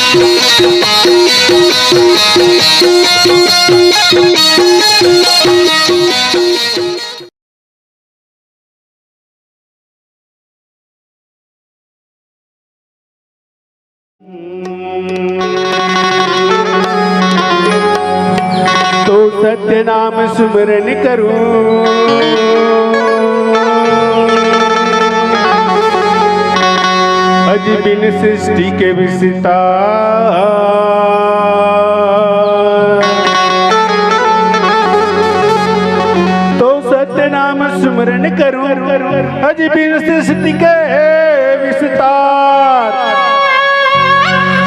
तो सत्य नाम सुमरन करूं, अज बिन सृष्टि के विस्तार। तो सत्य नाम सुमरन करूं, अज बिन सृष्टि के विस्तार।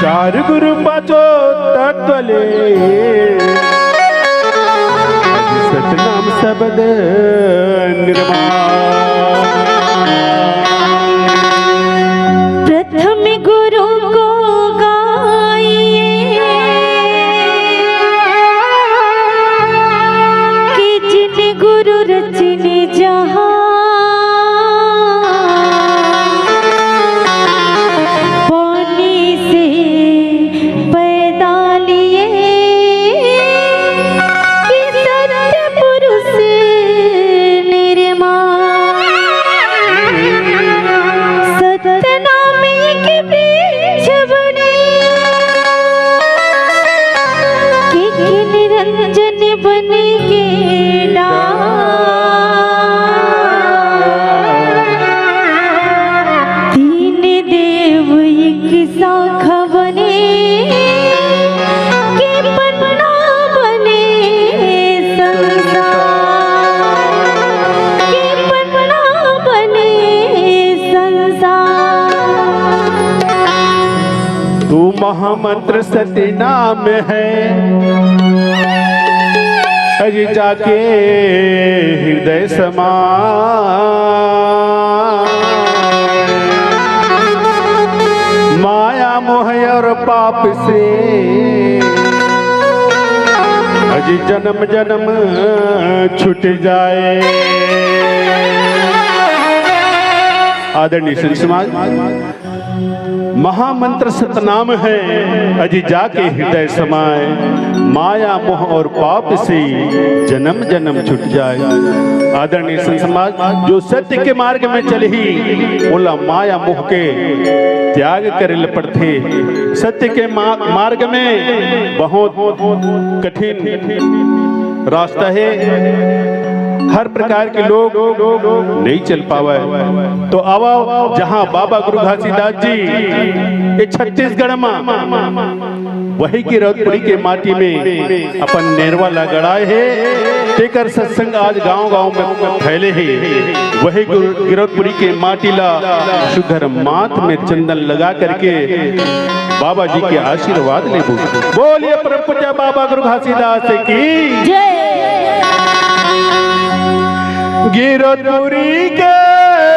चार गुरु पाचो तत्व ले, सतनाम शब्द निर्माण। प्रथम गुरु को गाइए कि जिन गुरु रचने जहां। महामंत्र सत्य नाम है, अज जाके हृदय समा। माया मोह और पाप से अज जन्म जन्म छूट जाए। आदरणीय संत समाज, महामंत्र सतनाम है, अज जाके हृदय समाए। माया मोह और पाप से जन्म जन्म छूट जाए। आदरणीय संत समाज, जो सत्य के मार्ग में चल ही बोला माया मोह के त्याग कर पड़ते। सत्य के मार्ग में बहुत कठिन रास्ता है, हर प्रकार के लोग नहीं चल पावे। तो आवा जहां बाबा गुरु घासीदास जी ये छत्तीसगढ़ में वही गिरौदपुरी के माटी में अपन नेरवा लगड़ाए है। तेकर सत्संग आज गांव-गांव में फैले है। वही गिरौदपुरी के माटी ला सुघर माथ में चंदन लगा करके बाबा जी के आशीर्वाद ले बोलिए परम पूज्य बाबा गुरु घासीदास की जय। गिरौदपुरी के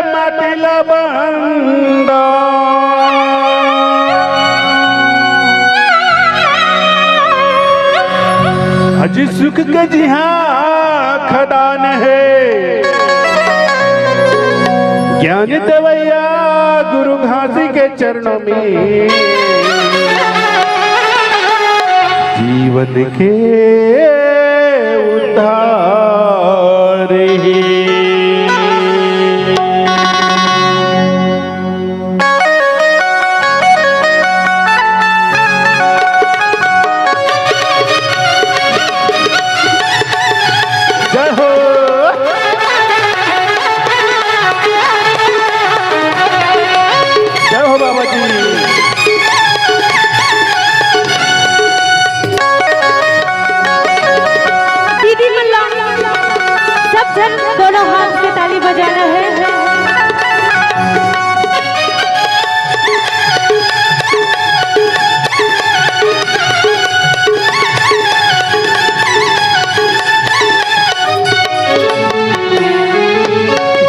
माटी ला बंदा, अज सुख के जिहाँ खदान है। ज्ञान देवैया गुरु घासी के चरणों में जीवन के उद्धार है। दोनों हाथ से ताली बजाना है।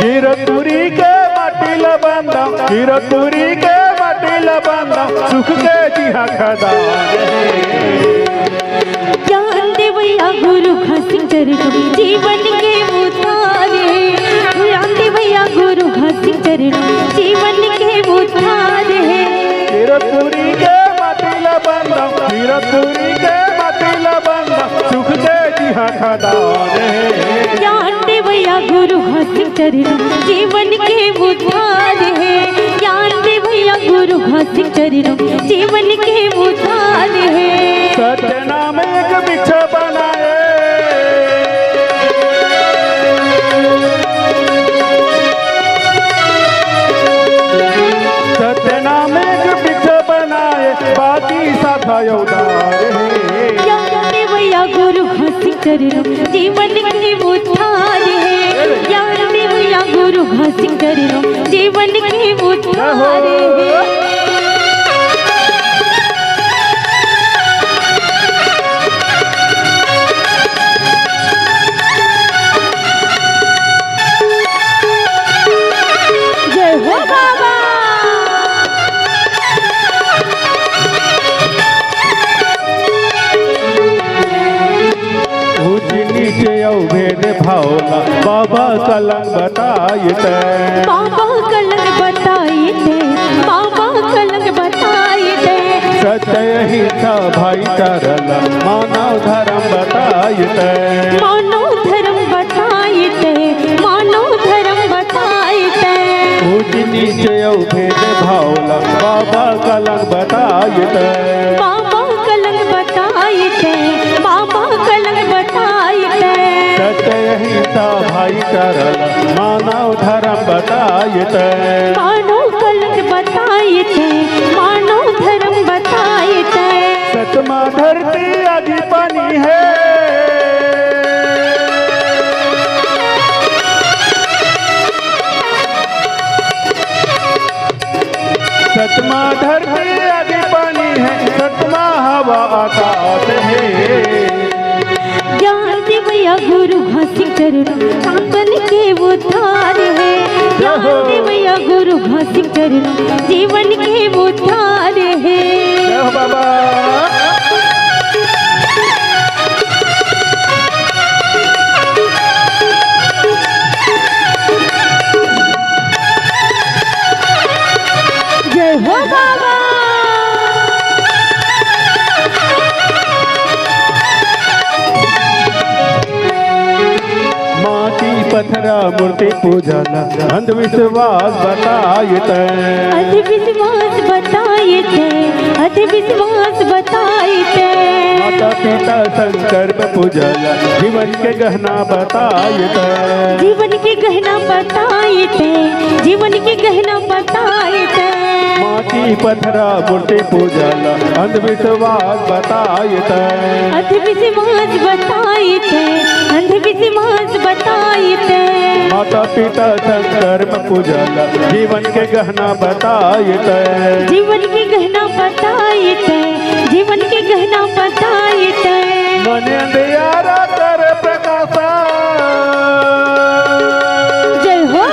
गिरौदपुरी के माटी ला बंदा, गिरौदपुरी के माटी ला बंदा, सुख के जिहाँ खदान ज्ञान देवैया गुरु घासी चरणों में जीवन के उतारे। ज्ञान देवैया गुरु घासी चरणों में जीवन के उतारे। गिरौदपुरी के माटी ला चरणों जीवन के उद्धार है। ज्ञान दे भैया गुरु घासिक चरणों जीवन के उद्धार है। सत्य नाम एक वृक्ष बनाए, सत्य नाम एक वृक्ष बनाए, बाकी साथा उदार है। ज्ञान दे भैया गुरु घासिक चरणों जीवन के उद्धार है। ज्ञान दे भैया गुरु घासिक चरणों जीवन के उद्धार है। भेद भावना बाबा कलंग बताए थे, बाबा कलंग बताए थे, बाबा कलंग बताए थे। सत्य हिंसा भाईचारा मानव धर्म बताए थे, मानव धर्म बताए थे, मानव धर्म बताए थे। ऊंच नीचे भेद भावना बाबा कलंग बताए थे, बाबा कलंग बताए थे, बाबा कलंग बताए थे। सत्य हिंसा भाईचारा मानव धर्म बताए थे, मानव कलंग बताए थे, मानव धर्म बताए थे। सतमा धरती आदि पानी है, सतमा धरती आदि पानी है, सतमा हवा आकाश है। ज्ञान दे भैया गुरु घासिक चरणों कांगन के उद्धार है। ज्ञान दे भैया गुरु घासिक चरणों जीवन के उद्धार है। जय बाबा। जय हो बाबा। पत्थरा मूर्ति पूजना अंधविश्वास बताए थे, अंधविश्वास बताए थे, अंधविश्वास बताए थे। माता पिता संकल्प पूजना जीवन के गहना बताए थे, जीवन के गहना बताए थे, जीवन के गहना बताए थे। माटी पत्थरा मूर्ति पूजना अंधविश्वास बताए थे, अंधविश्वास बताए थे, अंधविश्वास बताए थे। माता पिता संकल्प पूजना जीवन के गहना बताए थे, जीवन के गहना बताए थे, जीवन के गहना बताए थे। मन अंधियारा कर प्रकाशा, जय हो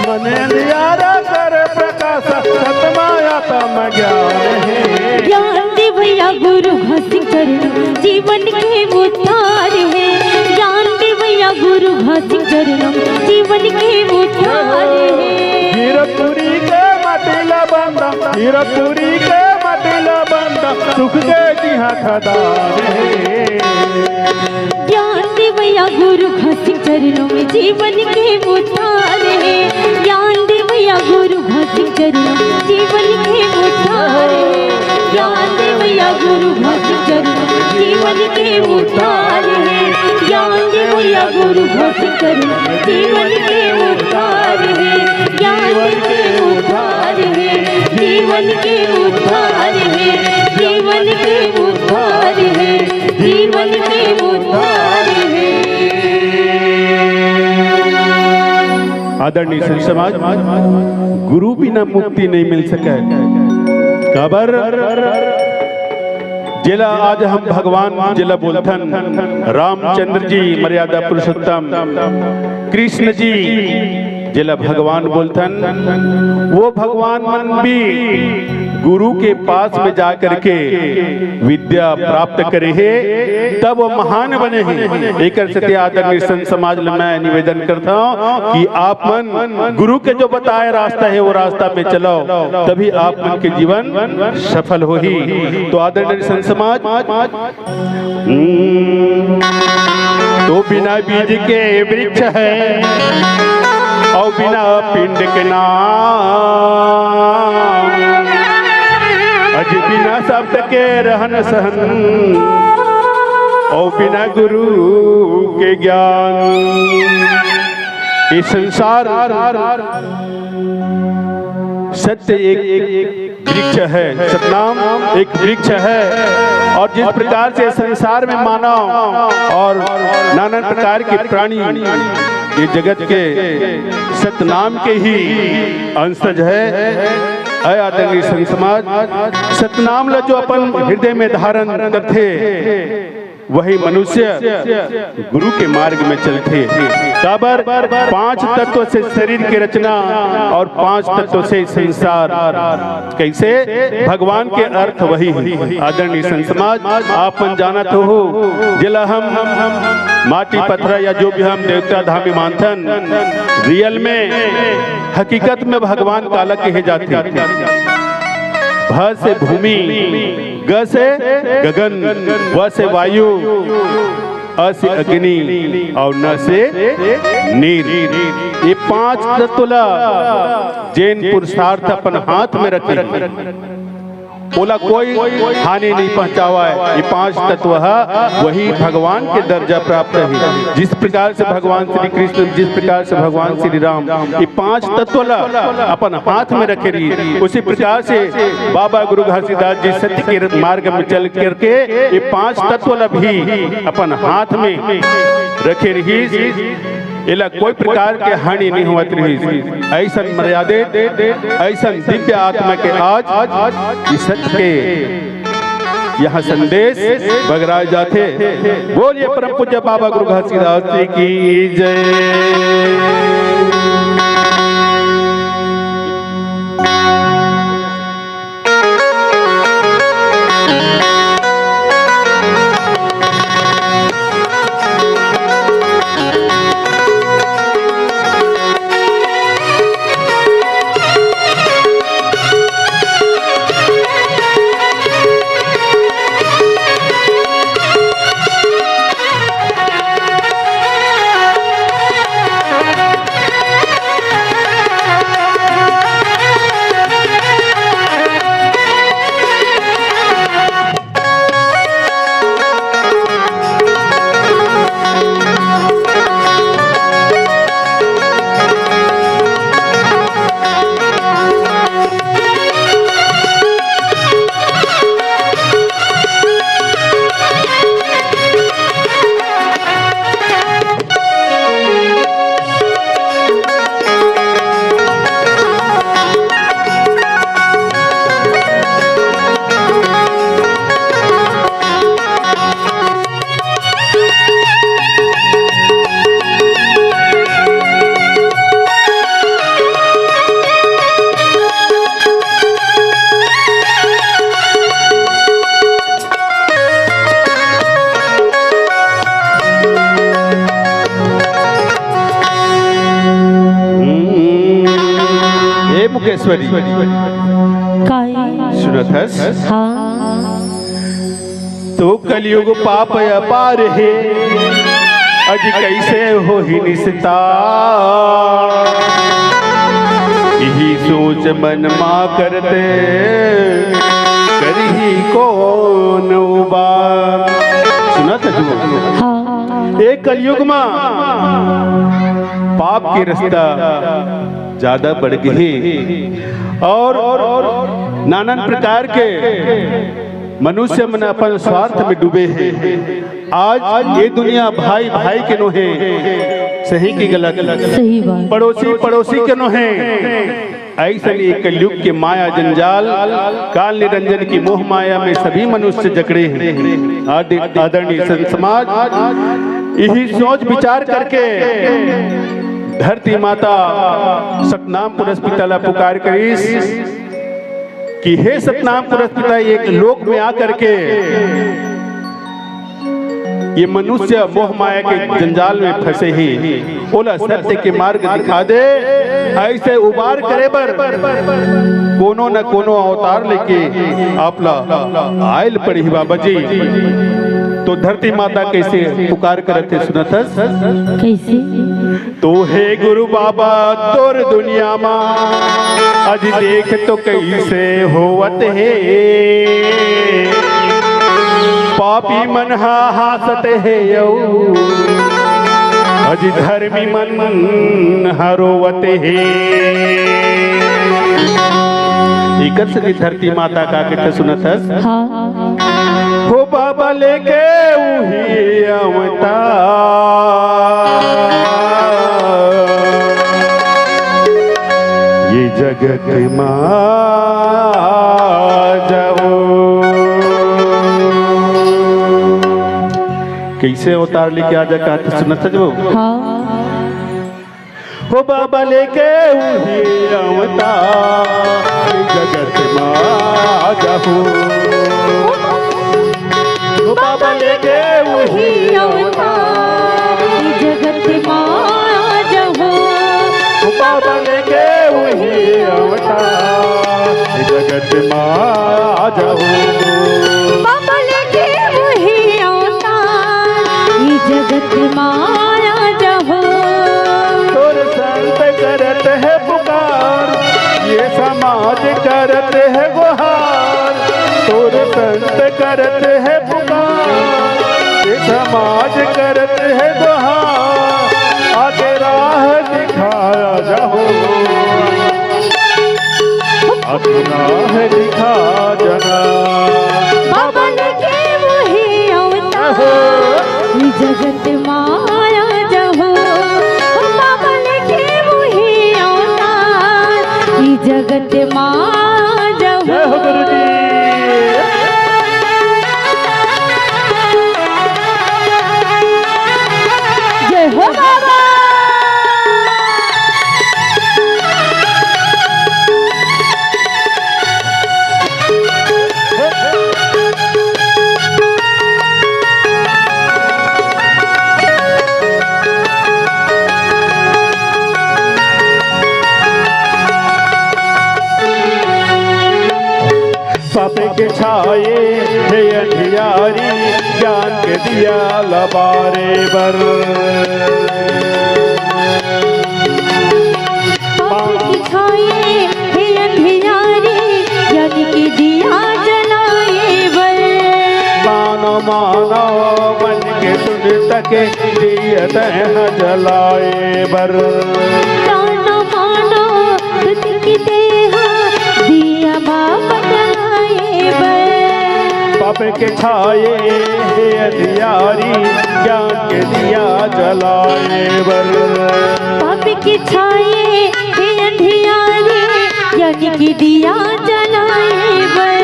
मन अंधियारा कर प्रकाशा, सतमाया तम ज्ञान है। ज्ञान दे भैया गुरु घासिक चरणों जीवन के उद्धार है। ज्ञान दे भैया गुरु घासिक चरणों जीवन के उद्धार है। हीरपुरी के मटिला बंदा, हीरपुरी के मटिला बंदा, सुख के दिहा खदान है। ज्ञान दे भैया गुरु घासिक चरणों में जीवन के उद्धार है। ज्ञान दे भैया गुरु घासिक चरणों जीवन के उद्धार है। ज्ञान दे भैया गुरु घासिक चरणों जीवन के उद्धार है। ज्ञान दे भैया गुरु घासिक चरणों जीवन के उद्धार है। ज्ञान के उद्धार है, जीवन के उद्धार है, जीवन के उद्धार है, जीवन के उद्धार है। आदरणीय संत समाज, गुरु बिना मुक्ति नहीं मिल सके। खबर जिला आज हम भगवान जिला बोलथन रामचंद्र जी मर्यादा पुरुषोत्तम, कृष्ण जी जिला भगवान बोलथन। वो भगवान मन भी गुरु के पास में जा करके विद्या प्राप्त करे है, तब वो महान बने हैं। एक सत्य आदरणीय संत समाज में मैं निवेदन करता हूँ कि आप मन गुरु के जो बताए रास्ता है वो रास्ता में चलो, तभी आप मन के जीवन सफल हो ही। तो आदरणीय संत समाज तो बिना बीज के वृक्ष है और बिना पिंड के नाम, अज बिना शब्द के रहन सहन और बिना गुरु के ज्ञान। ये संसार सत्य एक वृक्ष है, सतनाम एक वृक्ष है। और जिस प्रकार से संसार में मानव और नाना प्रकार के प्राणी ये जगत के सतनाम के ही अंशज है। आदरणीय संत समाज, सतनाम ला जो अपन हृदय में धारण करते वही मनुष्य गुरु के मार्ग में चलते। काबर 5 तत्व से शरीर की रचना और 5 तत्व से संसार। कैसे? भगवान के अर्थ वही है। आदरणीय संत समाज, आपन जाना तो हो जिला हम माटी पत्थर या जो भी हम देवता धामी मानथन, रियल में हकीकत में भगवान काला कहे जाते। भ से भूमि, ग से गगन, व से वायु, अ से अग्नि और न से नीर। ये 5 तत्व जैन पुरुषार्थ अपन हाथ में रखे बोला कोई हानि नहीं पहुंचावा है। ये 5 तत्व वही भगवान के दर्जा प्राप्त है। जिस प्रकार से भगवान श्री कृष्ण, जिस प्रकार से भगवान श्री राम ये 5 तत्व अपन हाथ में रखे रही, उसी प्रकार से बाबा गुरु घासीदास जी सत्य के मार्ग में चल करके ये 5 तत्व भी अपन हाथ में रखे रही। इला कोई प्रकार के हानि नहीं होत रही। ऐसा मर्यादित, ऐसा दिव्य आत्मा के आज इस सत्य के यहाँ संदेश बगराए जाते। बोलिए परम पूज्य बाबा गुरु घासीदास जी की जय। मुकेश्वरी सुनत हस? तो कलयुग पाप अपार है, अज कैसे हो ही निस्ता। यही सोच मन माँ करते, करही कौन उबार। सुनत जो एक कलयुग में पाप की रास्ता ज्यादा बढ़ गई और नाना प्रकार के मनुष्य मन अपन स्वार्थ में डूबे हैं। आज ये दुनिया भाई भाई के नो है, सही की गलत, सही बात, पड़ोसी पड़ोसी के नो है। ऐसा एक कलयुग के माया जंजाल काल निरंजन की मोह माया में सभी मनुष्य जकड़े हैं। आदरणीय संत समाज यही सोच विचार करके धरती माता सतनाम पुरस्पिता पुकार करीस कि हे सतनाम पुरस्पिता, एक लोक में आकर के ये मनुष्य मोह माया के जंजाल में फंसे ही, बोला सत्य के मार्ग दिखा दे। ऐसे उबार करे बर कोनो न कोनो अवतार लेके आपला आयल पड़ी बाबा जी। तो धरती माता कैसे पुकार करते सुनतस कैसे? तो हे गुरु बाबा तोर दुनिया मा अज देख तो कैसे होवत है पापी मन हासत है यौ अज धर्मी मन हरोवत है। इकर से धरती माता का कहते सुनतस हाँ हो बाबा लेके उही अवतार ये जगत मां जाओ। कैसे अवतार लेके आ जा कहते सुनत जो हाँ हो बाबा लेके उही अवतार जगत मां जाओ। हो बाबा लेके उही अवतार जगत मां जाओ। हो बाबा लेके उही अवतार जगत मां जाओ। बाबा लेके वही अवतार ये जगत माया जाओ। तोर संत करत है पुकार ये समाज करत है गुहार। तोर संत करत है पुकार ये समाज करत है गुहार। आगे राह दिखाया जाओ आगे राह दिखा जना। बाबा लेके वही अवतार ये जगत माया जाओ। बाबा लेके वही अवतार ये जगत माया जाओ। जय हो गुरु जी। जय हो बाबा। पापे के छाए हे अंधियारी ज्ञान के दिया लबारे बर। पाप की छाए हे अंधियारी ज्ञान की दिया जलाए बर। मानो मानो मन के सुन तके दियत न जलाए बर। मानो मानो तुझ की देहा दिया बाबा जलाए बर। पाप के छाए हे अंधियारी ज्ञान के दिया जलाए बर। पाप की छाए हे अंधियारी ज्ञान की दिया जलाए बर।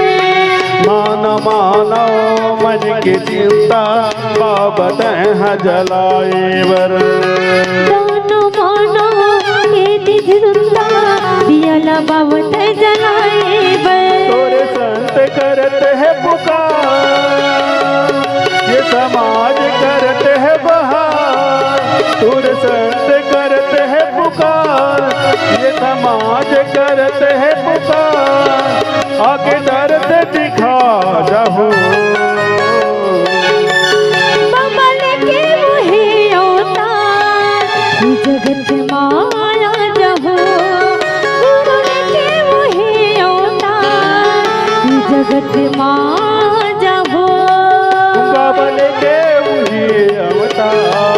मानो मानो मन के चिंता बाबत है जलाए बर। मानो मानो ये दिधुंदा दिया लबावत जलाए बर। तोरे संत करत है पुकार ये समाज करत है बहार। तोरे संत करत है पुकार ये समाज करत है पुकार। आगे दर्द दिखा जाओ बाबा लेके वही अवतार ये जगत माया जाओ। गुरु लेके वही अवतार ये जगत माया जाओ। बाबा लेके उही अवतार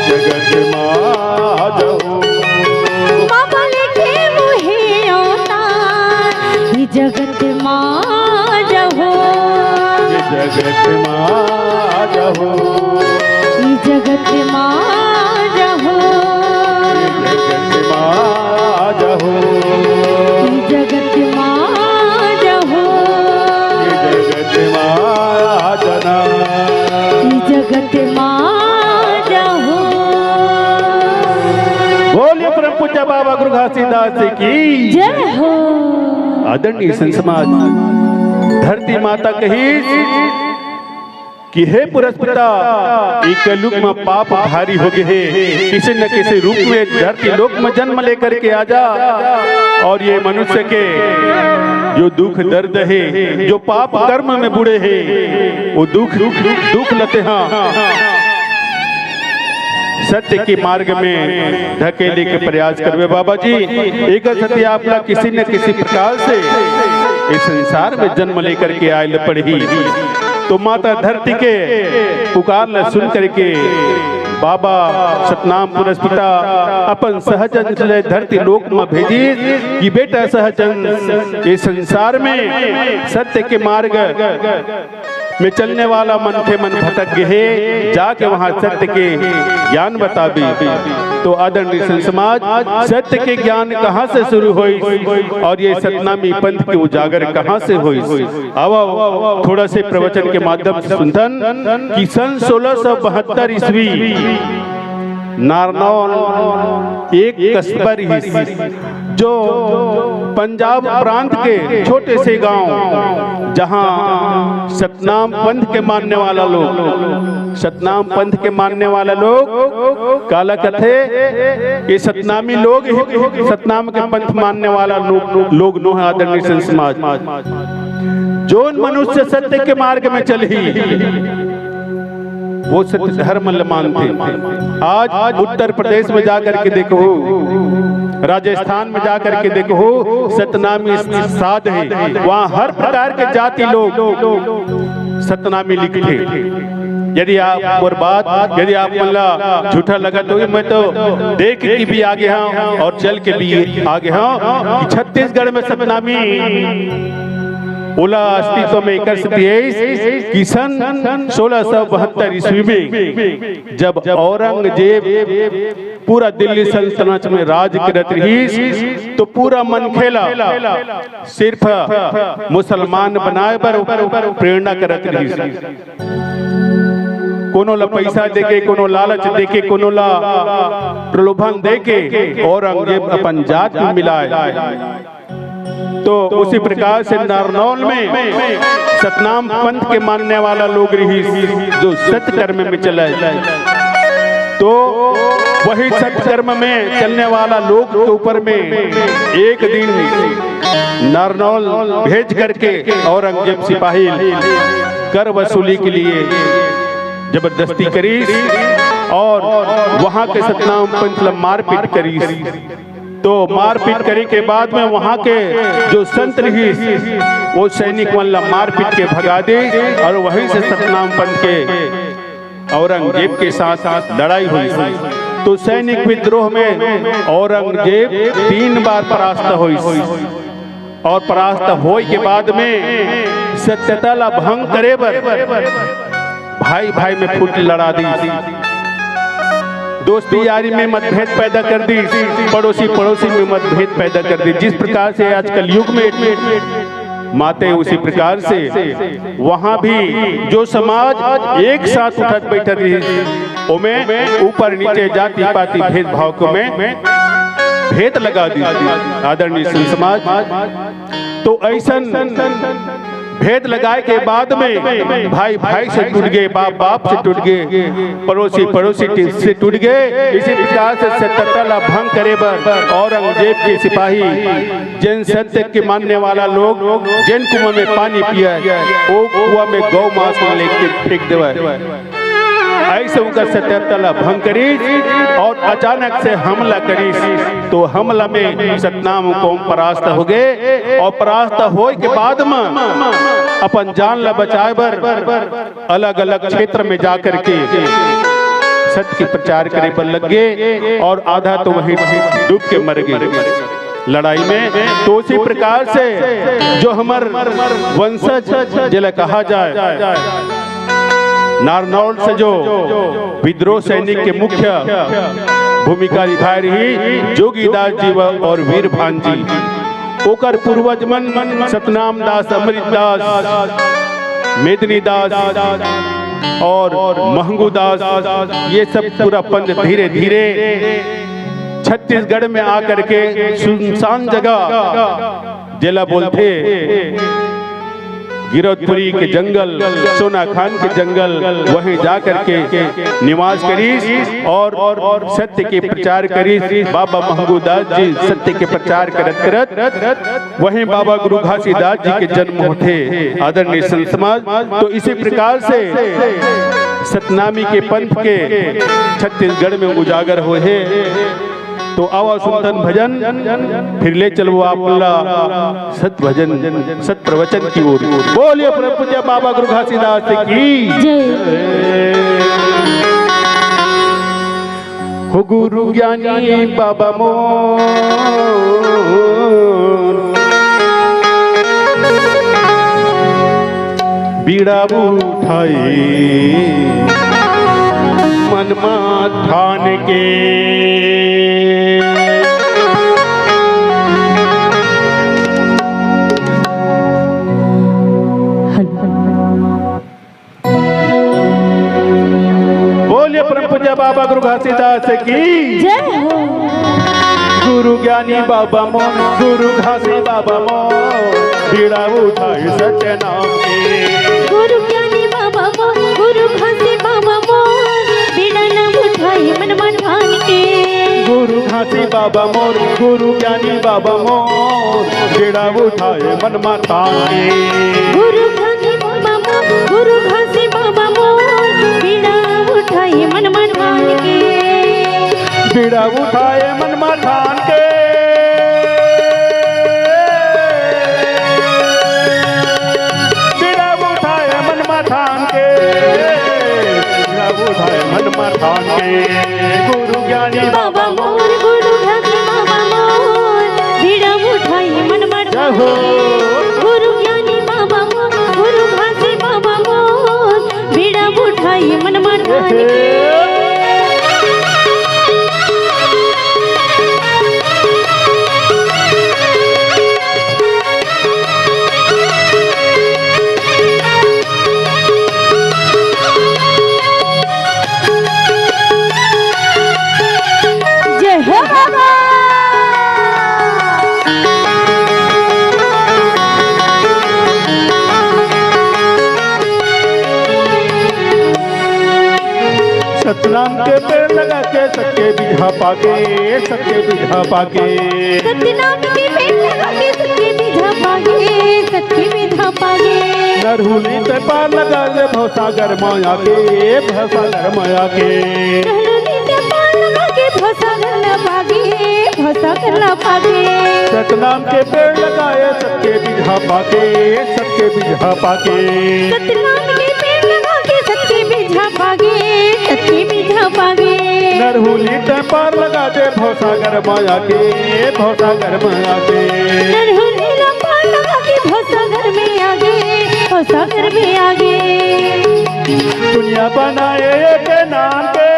जगत मां जाओ। बाबा लेके वही अवतार ये जगत माया जाओ। ये जगत मां जाओ। ये जगत माया जाओ। ये जगत मां जाओ। ये जगत माया जाओ। ये जगत मां जना। ये जगत माया जाओ। बोलिए परम पूज्य बाबा गुरु घासीदास की जय हो। आदरणीय संत समाज धरती माता कही कि हे पुरस्पिता ई कलयुग में पाप भारी हो गए है, किसी न किसी रूप में धरती लोक में जन्म लेकर के आ जा और ये मनुष्य के जो दुख दर्द है, जो पाप कर्म में बुड़े हैं, वो दुख लेते हैं, सत्य के मार्ग में धकेले के प्रयास करवे। बाबा जी एक सत्य आपला किसी न किसी प्रकार से इस संसार में जन्म लेकर के आयल पड़ी, तो माता धरती के पुकार न सुन करके बाबा सतनाम पुरस्पिता अपन सहजन धरती लोक में भेजी कि बेटा सहजन इस संसार में सत्य के मार्ग में चलने वाला मन के मन भटक गए, जाके वहां सत्य के ज्ञान बताबी। तो आदरणीय संत समाज, सत्य के ज्ञान कहाँ से शुरू हुई और ये सतनामी पंथ के उजागर कहाँ से हुई? अब थोड़ा से प्रवचन के माध्यम से सुनतन कि सन 1672 ईस्वी नारनौल एक कस्बा रही जो पंजाब प्रांत के छोटे से गांव, जहां सतनाम पंथ के मानने वाला लोग, सतनाम पंथ के मानने वाला लोग काला कथे ये सतनामी लोग, सतनाम के पंथ मानने वाला लोग नो है। आदरणीय संत समाज, जो मनुष्य सत्य के मार्ग में चली वो सत्य धर्म मानते। आज उत्तर प्रदेश में जाकर के देखो, राजस्थान में जाकर के देखो, सतनामी साध है, वहाँ हर प्रकार के जाति लोग सतनामी लिखते। यदि आप और बात यदि आप मतलब झूठा लगा तो मैं तो देख के भी आगे हूँ और चल के भी आगे हूँ। छत्तीसगढ़ में सतनामी ओला अस्तित्व में कर सकती है कि सन 1672 ईस्वी में जब औरंगजेब पूरा दिल्ली सल्तनत में राज करत रही, तो पूरा मन खेला सिर्फ मुसलमान बनाए पर प्रेरणा करत रही। कोनो ला पैसा देके, कोनो लालच देके, कोनो ला प्रलोभन देके औरंगजेब अपन जात में मिलाए। तो उसी प्रकार से नारनौल में सतनाम पंथ के मानने वाला लोग रही जो सत्य कर्म में चला, तो वही सत्य कर्म में चलने वाला लोग के ऊपर में एक दिन नारनौल भेज करके औरंगजेब सिपाही कर वसूली के लिए जबरदस्ती करी और वहां के सतनाम पंथ मारपीट करी। तो मारपीट करे के बाद में वहां के जो संत रही वो सैनिक वाला मारपीट के भगा दे और वहीं से सतनाम पंथ के औरंगजेब के साथ लड़ाई हुई। तो सैनिक विद्रोह में औरंगजेब 3 बार परास्त हुई और परास्त होने के बाद में सत्यता ला भंग करे बर भाई भाई में फूट लड़ा दी, दोस्ती यारी में मतभेद पैदा कर दी, पड़ोसी पड़ोसी में मतभेद पैदा कर दी। जिस प्रकार से आज कलयुग में माते, उसी प्रकार से वहां भी जो समाज एक साथ उठक बैठक रही उमें ऊपर नीचे जाति पाति भेदभाव को में भेद लगा दी। आदरणीय संत समाज, तो ऐसा भेद लगाए के बाद में भाई भाई से टूट गए, बाप बाप से टूट गए, पड़ोसी पड़ोसी से टूट गए। इसी प्रकार से सत्यता ला भंग करे बर औरंगजेब के सिपाही जिन सत्य के मानने वाला लोग जिन कुआं में पानी पिया वो कुआं में गौ मांस लेके फेंक देवा। ऐसे उनका सत्यता ला भंग करी और अचानक से हमला करी। तो हमला में सतनाम कौम परास्त हो गए और परास्त होए के बाद में अपन जान ला बचाए बर अलग अलग क्षेत्र में जाकर के सत्य के प्रचार करे पर लग गए और आधा तो वहीं डूब के मर गए लड़ाई में। तो उसी प्रकार से जो हमार वंशज जिला कहा जाए, नारनौल से जो विद्रोह सैनिक के मुख्य भूमिका निभाई रही जोगीदास जी और वीर भान जी, ओकर पूर्वज मन सतनाम दास, अमृत दास, मेदनी दास और महंगू दास, ये सब पूरा पंथ धीरे धीरे छत्तीसगढ़ में आकर के सुनसान जगह जिला बोलते गिरौदपुरी के जंगल, सोना खान के जंगल, वहीं जाकर के निवास करीस और सत्य के प्रचार करीस। बाबा महबूदास जी सत्य के प्रचार करत करत वहीं बाबा गुरु घासीदास जी के जन्म होते आदरणीय संत समाज। तो इसी प्रकार से सतनामी के पंथ के छत्तीसगढ़ में उजागर हुए। तो आवा सुनतन भजन, फिर ले चलो आपला सत भजन सत प्रवचन की ओर। बोलिए परम पूज्य बाबा गुरु घासीदास की जय। हो गुरु ज्ञानी बाबा मोर बीड़ा उठाई मन ठान के। बोलिए परम पूज्य बाबा गुरु घासीदास की जय हो। गुरु ज्ञानी बाबा मोर, गुरु घासी बाबा मोर बीड़ा उठाई सत्य नाम के। गुरु ज्ञानी बाबा मोर, गुरु घासी बाबा मोर बीड़ा नाम उठाई मन ठान के। गुरु घासी बाबा मोर, गुरु ज्ञानी बाबा मोर बीड़ा उठाए मन ठान के। गुरु ज्ञानी बाबा मोर, गुरु घासी बाबा मोर बीड़ा उठाई मन ठान के। बीड़ा उठाए मन ठान के। बीड़ा उठाए मन ठान के। बीड़ा उठाए मन ठान के। गुरु ज्ञानी बाबा मोर, गुरु घासी बाबा मोर बीड़ा उठाई मन ठान के। गुरु ज्ञानी बाबा मोर, गुरु घासी बाबा मोर बीड़ा उठाई मन ठान के। सतनाम के पेड़ लगा के सत्य बिझा पाके, सत्य बिझा पाके। सतनाम के पेड़ लगा के सत्य बिझा पाके, सत्य बिझा पाके। नरहुली ते पार लगा ले भवसागर माया के, भवसागर माया के। नरहुली ते पार लगा के भवसागर पाके, भवसागर पाके। सतनाम के पेड़ लगाए सत्य बिझा पाके, सत्य बिझा पाके। सतनाम के पेड़ लगा के सत्य बिझा पाके, सत्य बिझा पाके। नरहुली ते पार लगा दे भवसागर माया के, भवसागर माया के। नरहुली ते पार लगा के भवसागर में आगे, भवसागर में आगे। दुनिया बनाए एक नाम के,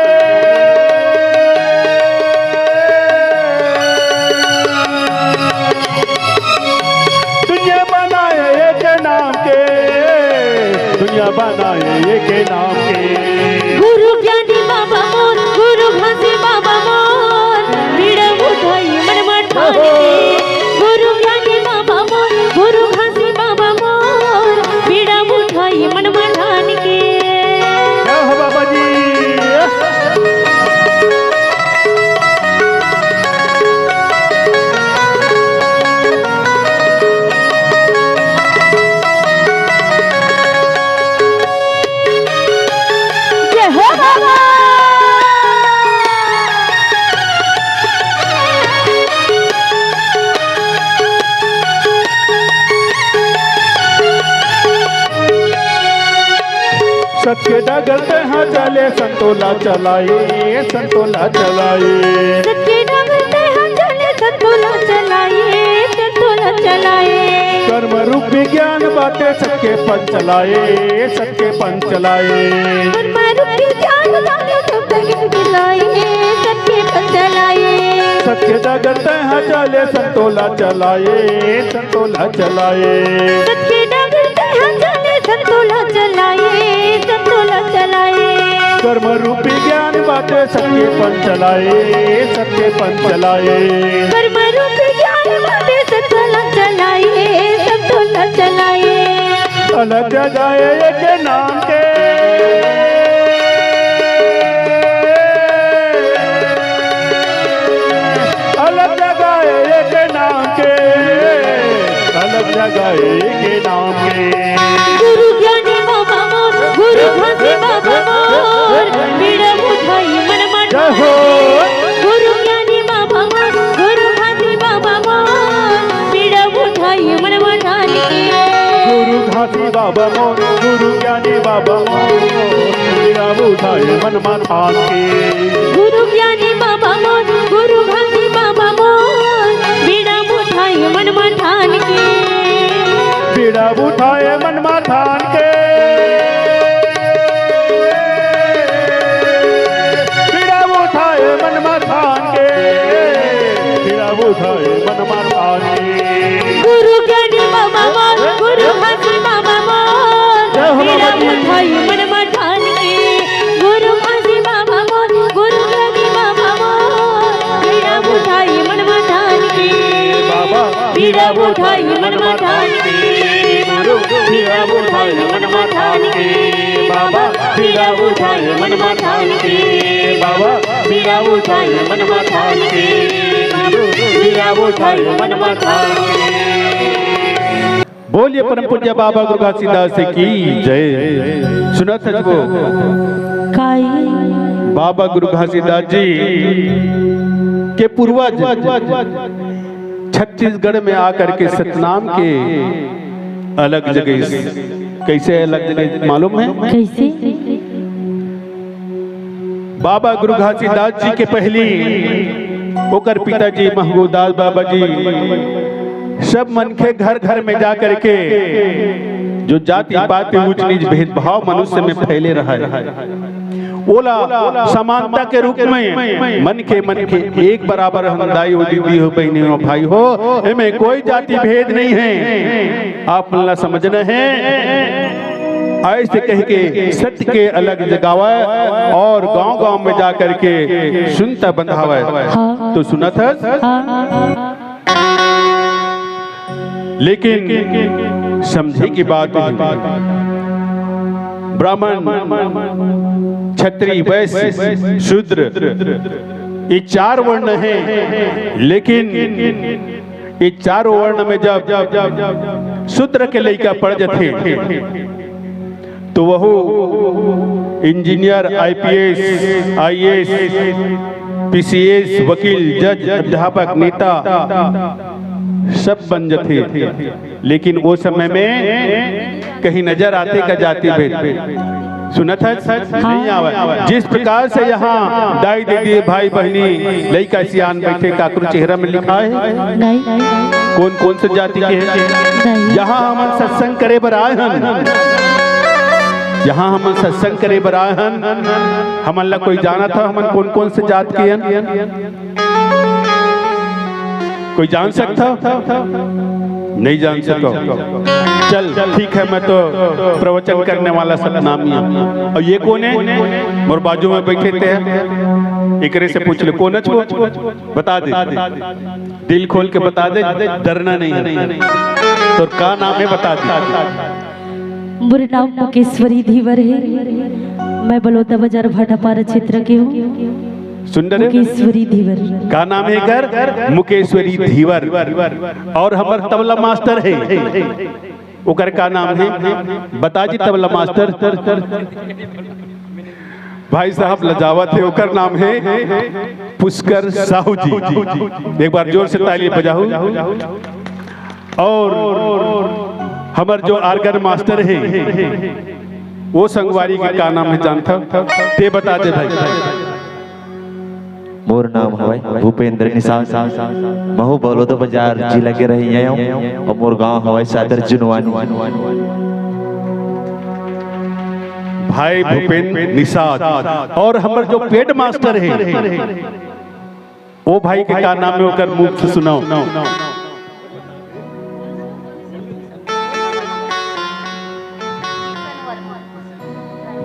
दुनिया बनाए एक नाम के, दुनिया बनाए एक नाम के। गुरु ज्ञानी बाबा मोर, गुरु घासी बाबा मोर बीड़ा उठाई मन ठान के। गुरु ज्ञानी बाबा मोर, गुरु घासी बाबा मोर बीड़ा उठाई मन ठान के। जय हो बाबा जी। जय हो बाबा। सत्य डगर पे हाँ चले संतोला चलाए, संतोला चलाए। सत्य डगर पे हाँ चले संतोला चलाए, संतोला चलाए। कर्म रूप विज्ञान बातें सबके पन चलाए, सबके पन चलाए। कर्म रूप विज्ञान बातें सबके चलाए, सबके पन चलाए। सत्य डगर पे हाँ चले संतोला चलाए, संतोला चलाए। सत्य डगर पे हाँ चले संतोला चलाए, संतोला चलाए। कर्म रूपी ज्ञान बातें सबके पन चलाए, सबके पन चलाए। कर्म रूपी ज्ञान बातें संतोला चलाए, संतोला चलाए। अलग जगह के नाम के अलग जगह के नाम के अलग जगह के नाम के गुरु ज्ञानी बाबा मोर गुरु घासी बाबा मोर बीड़ा उठाई मन ठान के गुरु ज्ञानी बाबा मोर गुरु घासी बाबा मोर बीड़ा उठाई मन ठान के गुरु घासी बाबा मोर गुरु ज्ञानी बाबा मोर बीड़ा उठाई मन ठान के गुरु ज्ञानी बाबा मोर गुरु घासी बाबा मोर बीड़ा उठाई मन ठान के बीड़ा उठाए मन ठान के बीड़ा उठाए मन ठान के बीड़ा उठाए मन ठान के गुरु ज्ञानी बाबा मोर गुरु घासी बाबा मोर बीड़ा उठाई मन ठान के गुरु घासी बाबा मोर गुरु ज्ञानी बाबा मोर बीड़ा उठाई मन ठान के बाबा बीड़ा उठाई मन ठान के गुरु बीड़ा उठाए मन ठान के बाबा बीड़ा उठाए मन ठान के बाबा बीड़ा उठाए मन ठान के गुरु बीड़ा उठाए मन ठान के। बोलिए परम पूज्य बाबा गुरु घासीदास की जय। सुना था वो काई बाबा गुरु घासीदास जी के पूर्वज छत्तीसगढ़ में आकर के सतनाम के अलग जगह कैसे अलग जगह मालूम है? कैसे? बाबा गुरु घासीदास जी के पहली ओकर पिताजी महबूबदास बाबा जी सब मन के घर घर में जा करके जो जाति पाति ऊंच नीच भेदभाव मनुष्य में फैले रहा है ओला समानता के रूप में मन के एक बराबर हमदाई हो दीदी हो बहनी हो भाई हो इनमें कोई जाति भेद नहीं है। आप मल्ला समझना है ऐसे कह के सत्य के अलग जगावा और गांव गांव में जा करके सुनता बंधावा तो सुना था। लेकिन समझे की बात ब्राह्मण क्षत्रिय वैश्य शूद्र ये चार वर्ण हैं। लेकिन ये चारों वर्ण में जब शूद्र के लड़का पड़ जाते तो वह इंजीनियर आईपीएस आईएएस पीसीएस वकील जज अध्यापक नेता सब बन जाते। लेकिन वो समय में कहीं नजर आते का जाति भेद सुना था नहीं आवा। जिस प्रकार से यहाँ दाई दीदी भाई बहनी लड़का सियान बैठे काकरू चेहरा में लिखा है कौन कौन से जाति के हैं। यहाँ हम सत्संग करे बर आए हन यहाँ हम सत्संग करे बर आए हन हम अल्लाह कोई जाना था हम कौन कौन से जात के हन कोई जान सकता नहीं जान सको। चल ठीक है मैं तो प्रवचन करने वाला सतनामी हूँ। और ये कौन है मोर बाजू में बैठे थे एक से पूछ ले कौन है बता दे दिल खोल के बता दे डरना नहीं है। तो का नाम है बता दे। मेरा नाम मुकेश्वरी धीवर है। मैं बलौदा बाजार भाटापारा क्षेत्र के हूँ। सुंदर मुकेश्वरी धीवर का नाम है कर मुकेश्वरी धीवर। और हमार तबला मास्टर है ओकर का नाम है बता जी तबला मास्टर भाई साहब लजावत है ओकर नाम है पुष्कर साहू जी। एक बार जोर से ताली बजाओ। और हमार जो आर्गन मास्टर है वो संगवारी का नाम है जानता ते बता दे भाई। मोर नाम हवाई भूपेंद्र निषाद महू बलौदा बाजार जिला के रही और मोर गांव हवाई सादर जुनवानी। भाई भूपेंद्र निषाद और हमारे जो पेड मास्टर है वो भाई के का नाम है होकर मुख से सुनाओ।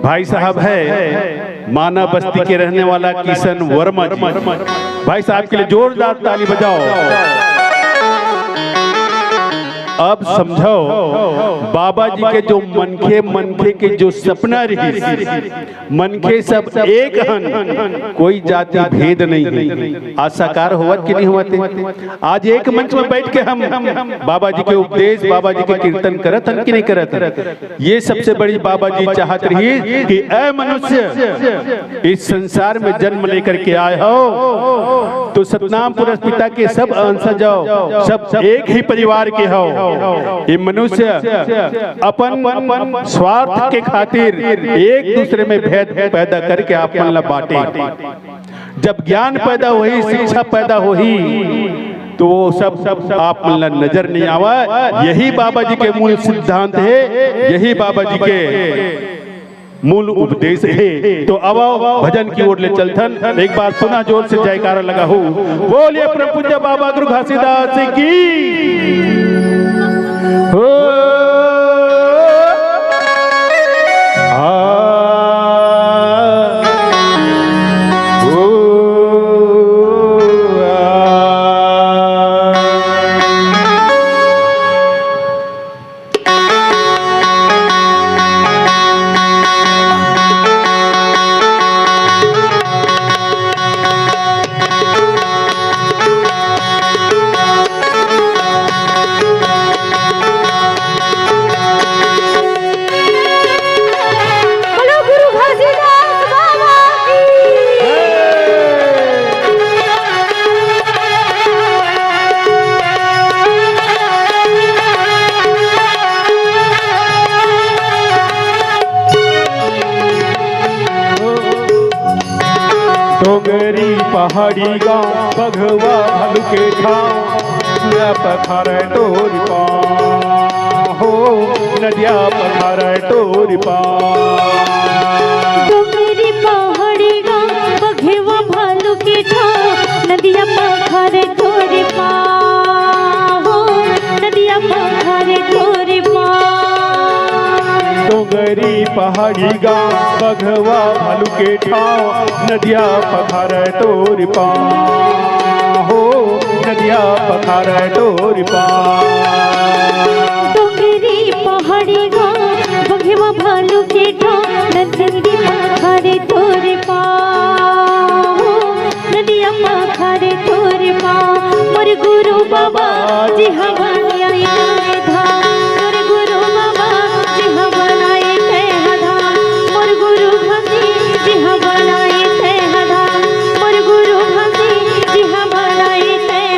भाई साहब है माना बस्ती के रहने वाला किशन वर्मा जी। भाई साहब के लिए जोरदार ताली बजाओ। अब समझो बाबा जी के जो मनखे के जो सपना रही, मनखे सब एक हन, कोई जाति भेद नहीं। आज साकार हुआ कि नहीं हुआ? आज एक मंच में बैठ के हम बाबा जी के उपदेश, बाबा जी के कीर्तन करत हन कि नहीं करत? ये सबसे बड़ी बाबा जी चाहत रही कि ऐ मनुष्य, इस संसार में जन्म लेकर के आए हो तो सतनाम पुरुष पिता के सब अंश जाओ, सब एक ही परिवार के हो। ये मनुष्य अपन स्वार्थ के खातिर एक दूसरे में भेद पैदा करके आपन ला बांटे। जब ज्ञान पैदा हुई, शिक्षा पैदा हुई, तो वो सब आप नजर नहीं आवा। यही बाबा जी के मूल सिद्धांत है, यही बाबा जी के मूल उपदेश है। तो अब भजन की ओर ले चलथन। एक बार पुनः जोर से जयकारा लगा हो, बोलिए परम पूज्य बाबा गुरु घासीदास की हो। डोंगरी पहाड़ी गाँव बघवा भलु के ठाव, पथर टोरी पा हो, नदिया पथर टोरी पा। डोंगरी पहाड़ी गाँव बघवा भलु के ठाव, नदिया पथर टोरी पा हो, नदिया पथर टोरी पा। डोंगरी पहाड़ी गाँव बघवा भलु के ठाव, नदिया पथर टोरी पा हो, नदिया पथर टोरी पा। डोंगरी पहाड़ी गाँव बघवा भलु के ठाव, नदिया पथर टोरी पा हो, नदिया पथर टोरी पा। मोर गुरु बाबा जी हमारे आए धाम, मोर गुरु बाबा जी हमारे धाम, मोर गुरु घसी जी हमारे धाम, मोर गुरु घसी जी हमारे धाम।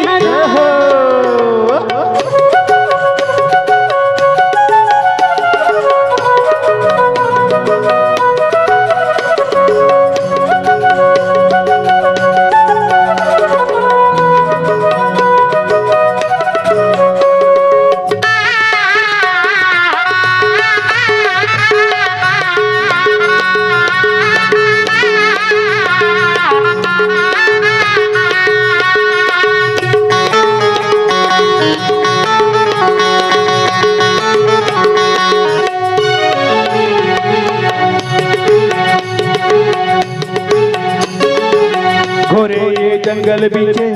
घोरे ये जंगल बीचे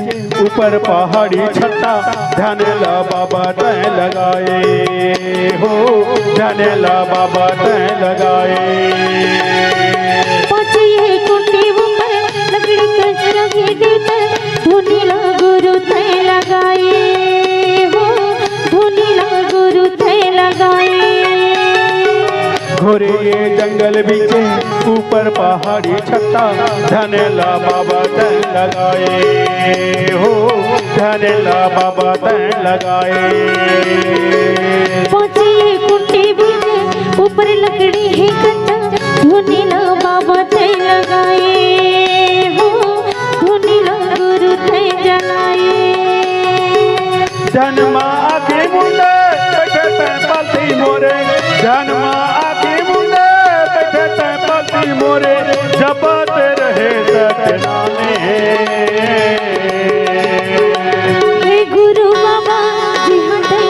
ऊपर पहाड़ी छत्ता, ध्यान ला बाबा तय लगाए हो, ध्यान ला बाबा तय लगाए। पहुंचिए कुंडी ऊपर लकड़ी कचरा के देकर, धुनीला गुरु तय लगाए हो, धुनीला गुरु तय लगाए। घोरे ये जंगल बीचे ऊपर पहाड़ी छत्ता, ध्यान ला बाबा तय लगाए हो, ध्यान ला बाबा तय लगाए। पहुंचिए कुंडी बीचे ऊपर लकड़ी है कच्चा, धुनीला बाबा तय लगाए हो, धुनीला गुरु तय जलाए। जन्मा आके मुंडे बैठे तय पालती मोरे, जन्मा आके मुंडे बैठे तय पालती मोरे, जपते रहे सतनामे। हे गुरु बाबा जी हटने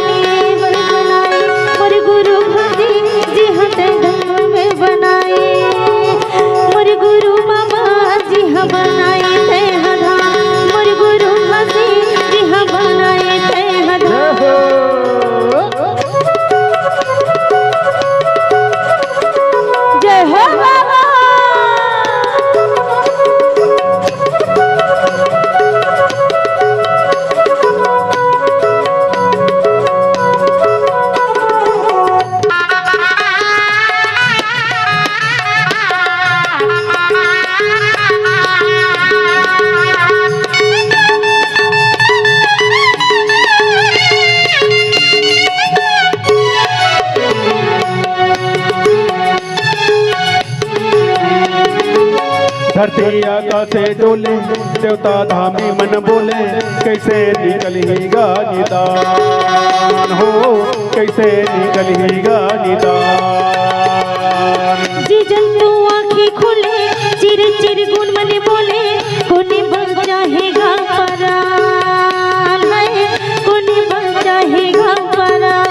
में बनाए, मोर गुरु भक्ति जी हटने में बनाए, मोर गुरु बाबा जी हम बनाए ते हधा, मोर गुरु भक्ति जी हम बनाए ते हधा। धरती आकाशे डोले देवता धामी मन बोले कैसे निकलेगा निदान हो, कैसे निकलेगा निदान। जी जंतु आँखें खोले चिर चिर गुण मन बोले कोने बन जाएगा परान, कोने बन जाएगा परान।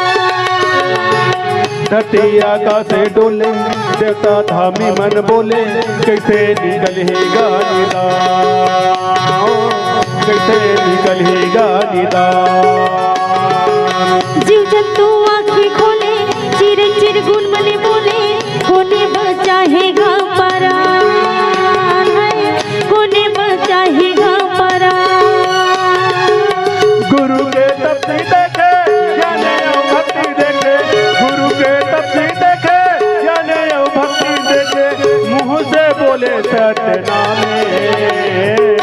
धरती आकाशे डोले देवता धामी मन बोले कैसे निकलेगा निदान हो, कैसे निकलेगा निदान। जीव जंतु आँखें खोले चिर चिर गुण मन बोले कोने बन जाएगा परान, कोने बन जाएगा परान। गुरु के तपसी देखे ज्ञान और भक्ति देखे, गुरु के तपसी देखे ज्ञान और भक्ति देखे, मुँह से बोले सत्य नामे।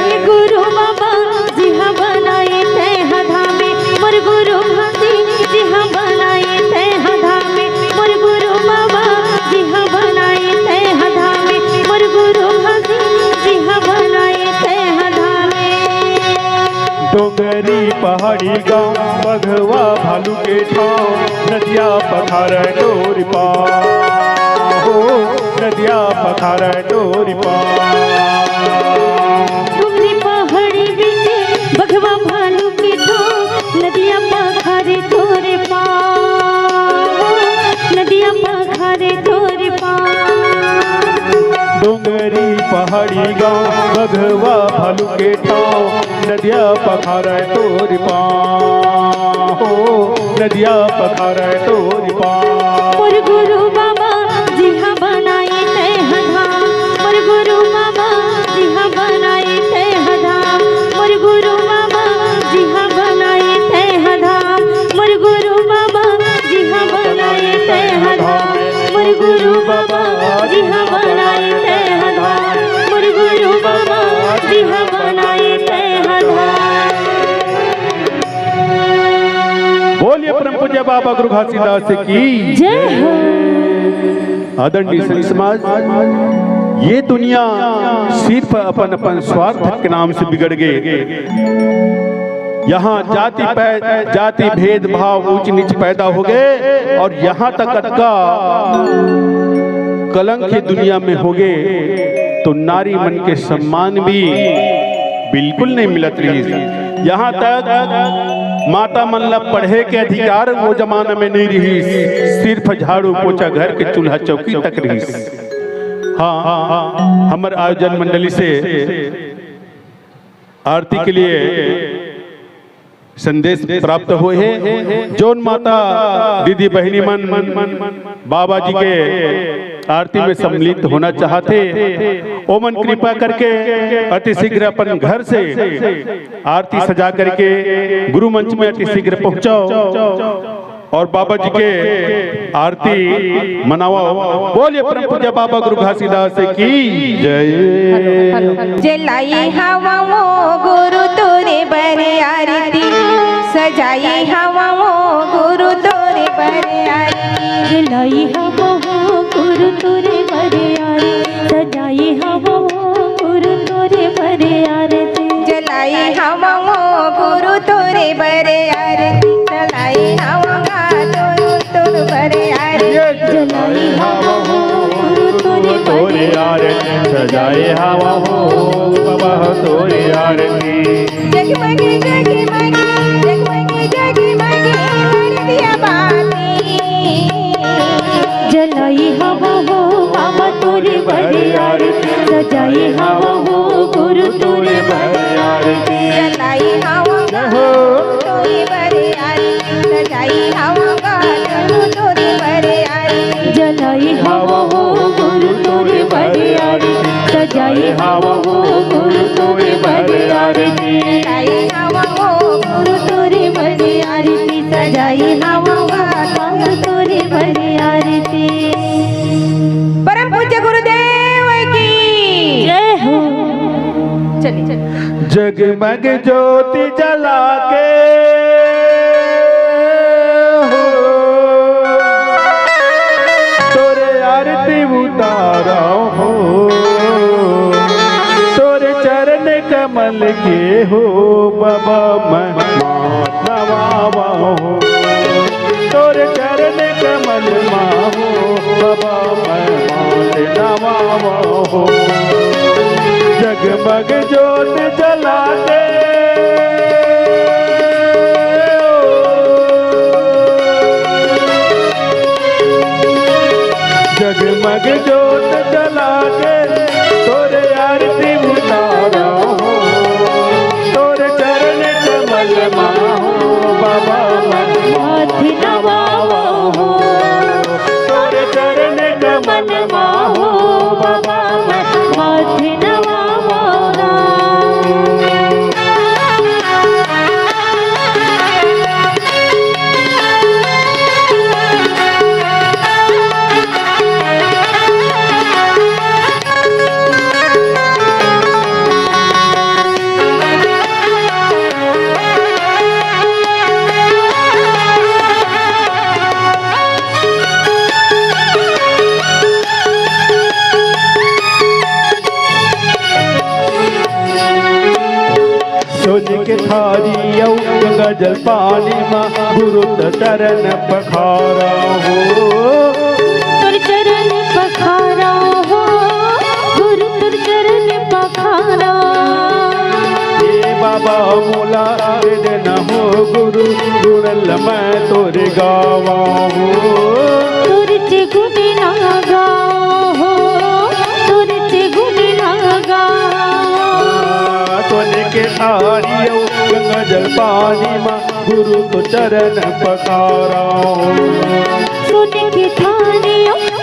ये गुरु बाबा जी हाँ बनाए थे हधामे, मोर गुरु घासी जी हाँ बनाए थे हधामे, मोर गुरु बाबा जी हाँ बनाए थे हधामे, मोर गुरु घासी जी हाँ बनाए थे हधामे। डोंगरी पहाड़ी गाँव बघवा भालू के ठाव, नदिया पथार डोरी पार हो, नदिया पथार डोरी पार। डुंगरी पहाड़ी बीचे बघवा भालू के ठाव, नदिया पखारे तोरे पार, नदिया पखारे तोरे पार। डोंगरी पहाड़ी गाँव बघवा भालू के ठाव, नदिया पखार तोरी पार हो, नदिया पखार तोरी पार। मोर गुरु बाबा जी हाँ बनाए थे हधाम, मोर गुरु बाबा जी हाँ बनाए थे हधाम, मोर गुरु बाबा जी हाँ बनाए थे हधाम, मोर गुरु बाबा जी हाँ बनाए थे हधाम, मोर गुरु बाबा जी हाँ बनाए थे हधाम, मोर गुरु बाबा जी हाँ बनाए थे हधाम। बोलिए परम पूज्य बाबा गुरु घासीदास की जय हो। आदरणीय संत समाज, ये दुनिया सिर्फ अपन अपन स्वार्थ के नाम से बिगड़ गए। यहाँ जाति भेदभाव ऊंच नीच पैदा हो गए, और यहाँ तक का कलंक की दुनिया में हो गए तो नारी मन के सम्मान भी बिल्कुल नहीं मिलत रही। यहाँ तक माता मन ला पढ़े के अधिकार वो जमाना में नहीं रही, सिर्फ झाड़ू पोछा घर के चूल्हा चौकी तक रही। हाँ, हमारे आयोजन मंडली से आरती के लिए संदेश प्राप्त हुए हैं। जोन माता दीदी बहनी मन बाबा जी के आरती में सम्मिलित होना चाहते, ओमन कृपा करके अति शीघ्र अपन घर से आरती सजा करके गुरु मंच में अति शीघ्र पहुंचाओ और बाबा जी के आरती मनाओ। बोलिए परम पूज्य बाबा गुरु घासीदास की जय। जलाई हवा वो गुरु तोरे बरे आरती, सजाई हवा वो गुरु तोरे बरे आरती, जलाई हवा हो गुरु तोरे बरे आरती, सजाई हवा हो गुरु तोरे बरे आरती, जलाई हवा वो गुरु तोरे बरे आरती, जलाई हवा तोर बरे आरती, जलाई हवा हो गुरु तोरे बरे आरती, सजाए हवा हो बाबा तोरे आरती। जगमगे जगमगे जगमगे जगमगे दिया बाती, जलाई हवा हो बाबा तोरे बरे आरती, सजाई हवा हो गुरु तोरे बरे आरती, जलाई हवा तोरे बरे आरती, सजाई हवा तोरे बरे आरती, जलाई हवा हो गुरु तोरे बरे आरती, सजाई हवा हो गुरु तोरे बरे आरती, जलाई हवा गुरु तोरे बरे आरती, सजाई हवा गुरु तोरे बरे आरती। परम पूज्य गुरुदेव की जय हो। चलिए जगमग ज्योति जला के हो तोरे आरती उतारा हो, कमल के हो बाबा मैं मात नवावा हो तोरे चरण कमल माहो बाबा मैं मात नवावा हो जगमग ज्योत जला के जगमग ज्योत जला के तोरे आरती उतारा हो तोरे चरण कमल माहो बाबा माथ नवावा हो तोरे चरण कमल माहो बाबा माथ नवावा सोने के थारी औ गंगा जल पानी माँ गुरु चरण पखारा हो तुर चरण पखारा हो गुरु तुर चरण पखारा ये बाबा मोला न हो गुरु गुरल मैं तोरे गावा हो तुर चे गुण ना गाओ हो तुर चे गुण ना गाओ सोने के थारी औ गंगा जल पानी माँ गुरु तो चरण पखारा हो सोने के थाने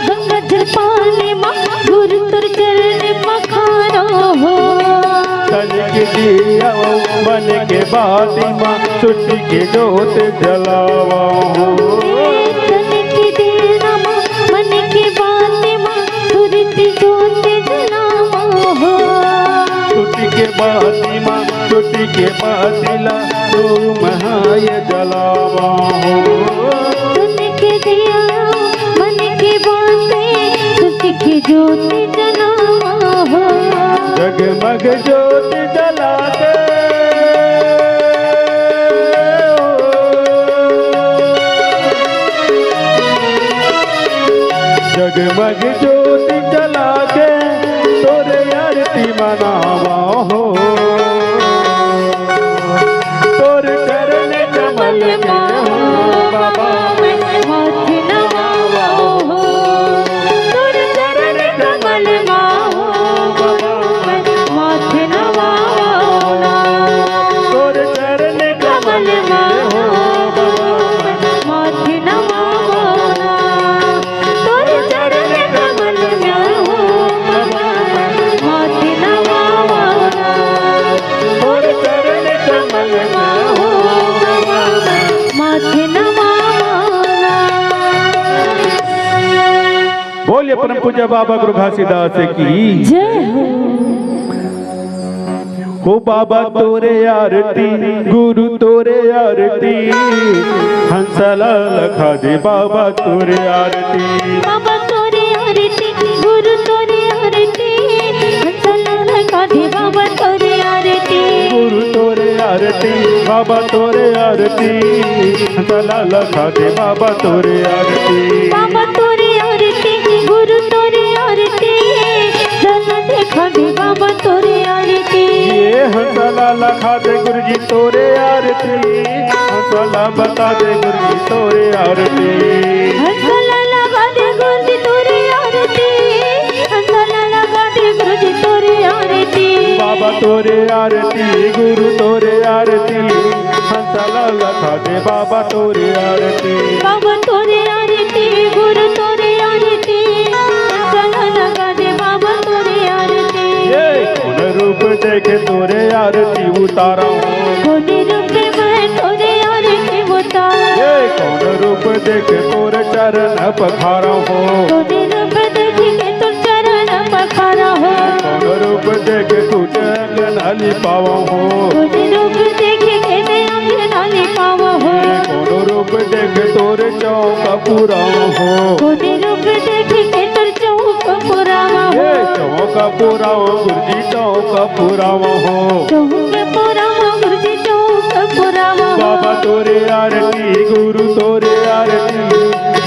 गंगा जल पानी माँ गुरु तुर चरण पखारा हो तन के दिया मन के बाती माँ छुट्टी के जोत जलावा हो तन के देना माँ मन के बाते माँ तुरती जोत जलावा हो छुट्टी के बाती माँ छुट्टी के बातिला तू महाय जलावा हो तन के दिया मन के बाते तुरती के जोत जलावा हो जगमग ज्योत जला के जगमग ज्योत जला के तोरे आरती मनावा हो तोरे चरण कमल के हो बाबा माथ नवावा हो तुर चरण कमल माहो माथ नवावा तोरे चरण कमल कमल माहो माथ नवावा तुर चरण कमल माहो माथ नवावा तोरे चरण कमल माहो माथ नवावा बोलिए परम पूज्य बाबा गुरु घासीदास की जय हो बाबा तोरे आरती गुरु तोरे आरती हंसला लखा दे बाबा तोरे आरती बाबा तोरे आरती गुरु तोरे आरती हंसला लखा दे बाबा तोरे आरती गुरु तोरे आरती बाबा तोरे आरती हंसला लखा दे बाबा तोरे आरती बाबा तोरे आरती गुरु तोरे आरती हंसला देखा दे बाबा तोरे आरती ये हंसला लखा दे गुरु जी तोरे आरती हंसला बता दे गुरु जी तोरे आरती हंसला लगा दे गुरु जी तोरे आरती हंसला लगा दे गुरु जी तोरे आरती बाबा तोरे आरती गुरु तोरे आरती हंसला लखा दे बाबा तोरे आरती बाबा तोरे आरती गुरु तोरे आरती हंसला लगा दे बाबा तोरे आरती ये कौन रूप देखे तोरे आरती उतारा हूँ कोने रूप में तोरे आरती उतारा ये कौन रूप देखे तोरे चरण पखारा हो कोने रूप देखे के तुर चरण पखारा हो कौन रूप देखे तुझे अंगनाली पावा हो कोने रूप देखे के मैं अंगनाली पावा हो कौन रूप देखे तोरे चौका पूरा हो कोने रूप देखे के तुर चौक पुरावा हो ये चौका पुराव गुरुजी चौक पुराव हो चौक पुराव गुरुजी चौक पुराव हो बाबा तोरे आरती गुरु तोरे आरती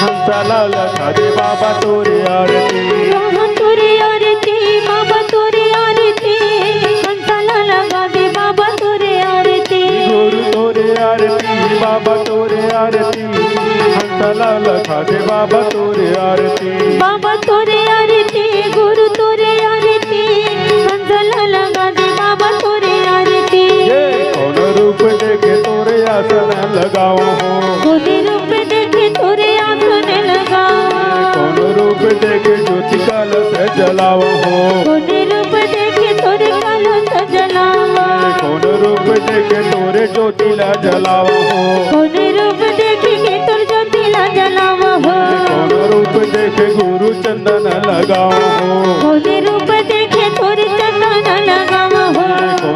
हंसाला लगा दे बाबा तोरे आरती बाबा तोरे आरती बाबा तोरे आरती हंसाला लगा दे बाबा तोरे आरती गुरु तोरे आरती बाबा तोरे आरती हंसाला लगा दे बाबा तोरे आरती बाबा तोरे आरती गुरु तोरे आरती हंसाला लगा दे बाबा तोरे आरती ये कौन रूप देखे तोरे आसन लगाओ हो कोने रूप देखे तोरे आसन लगाओ कौन रूप देखे ज्योति कलश जलाओ हो कोने रूप देखे तोरे कलश जलाओ कौन रूप देखे तोरे ज्योतिला जलाओ हो कोने रूप देखे के तोर ज्योतिला जलाओ हो कौन रूप देखे गुरु चंदन लगाओ हो कोने रूप देखे तोरे चंदन लगाओ हो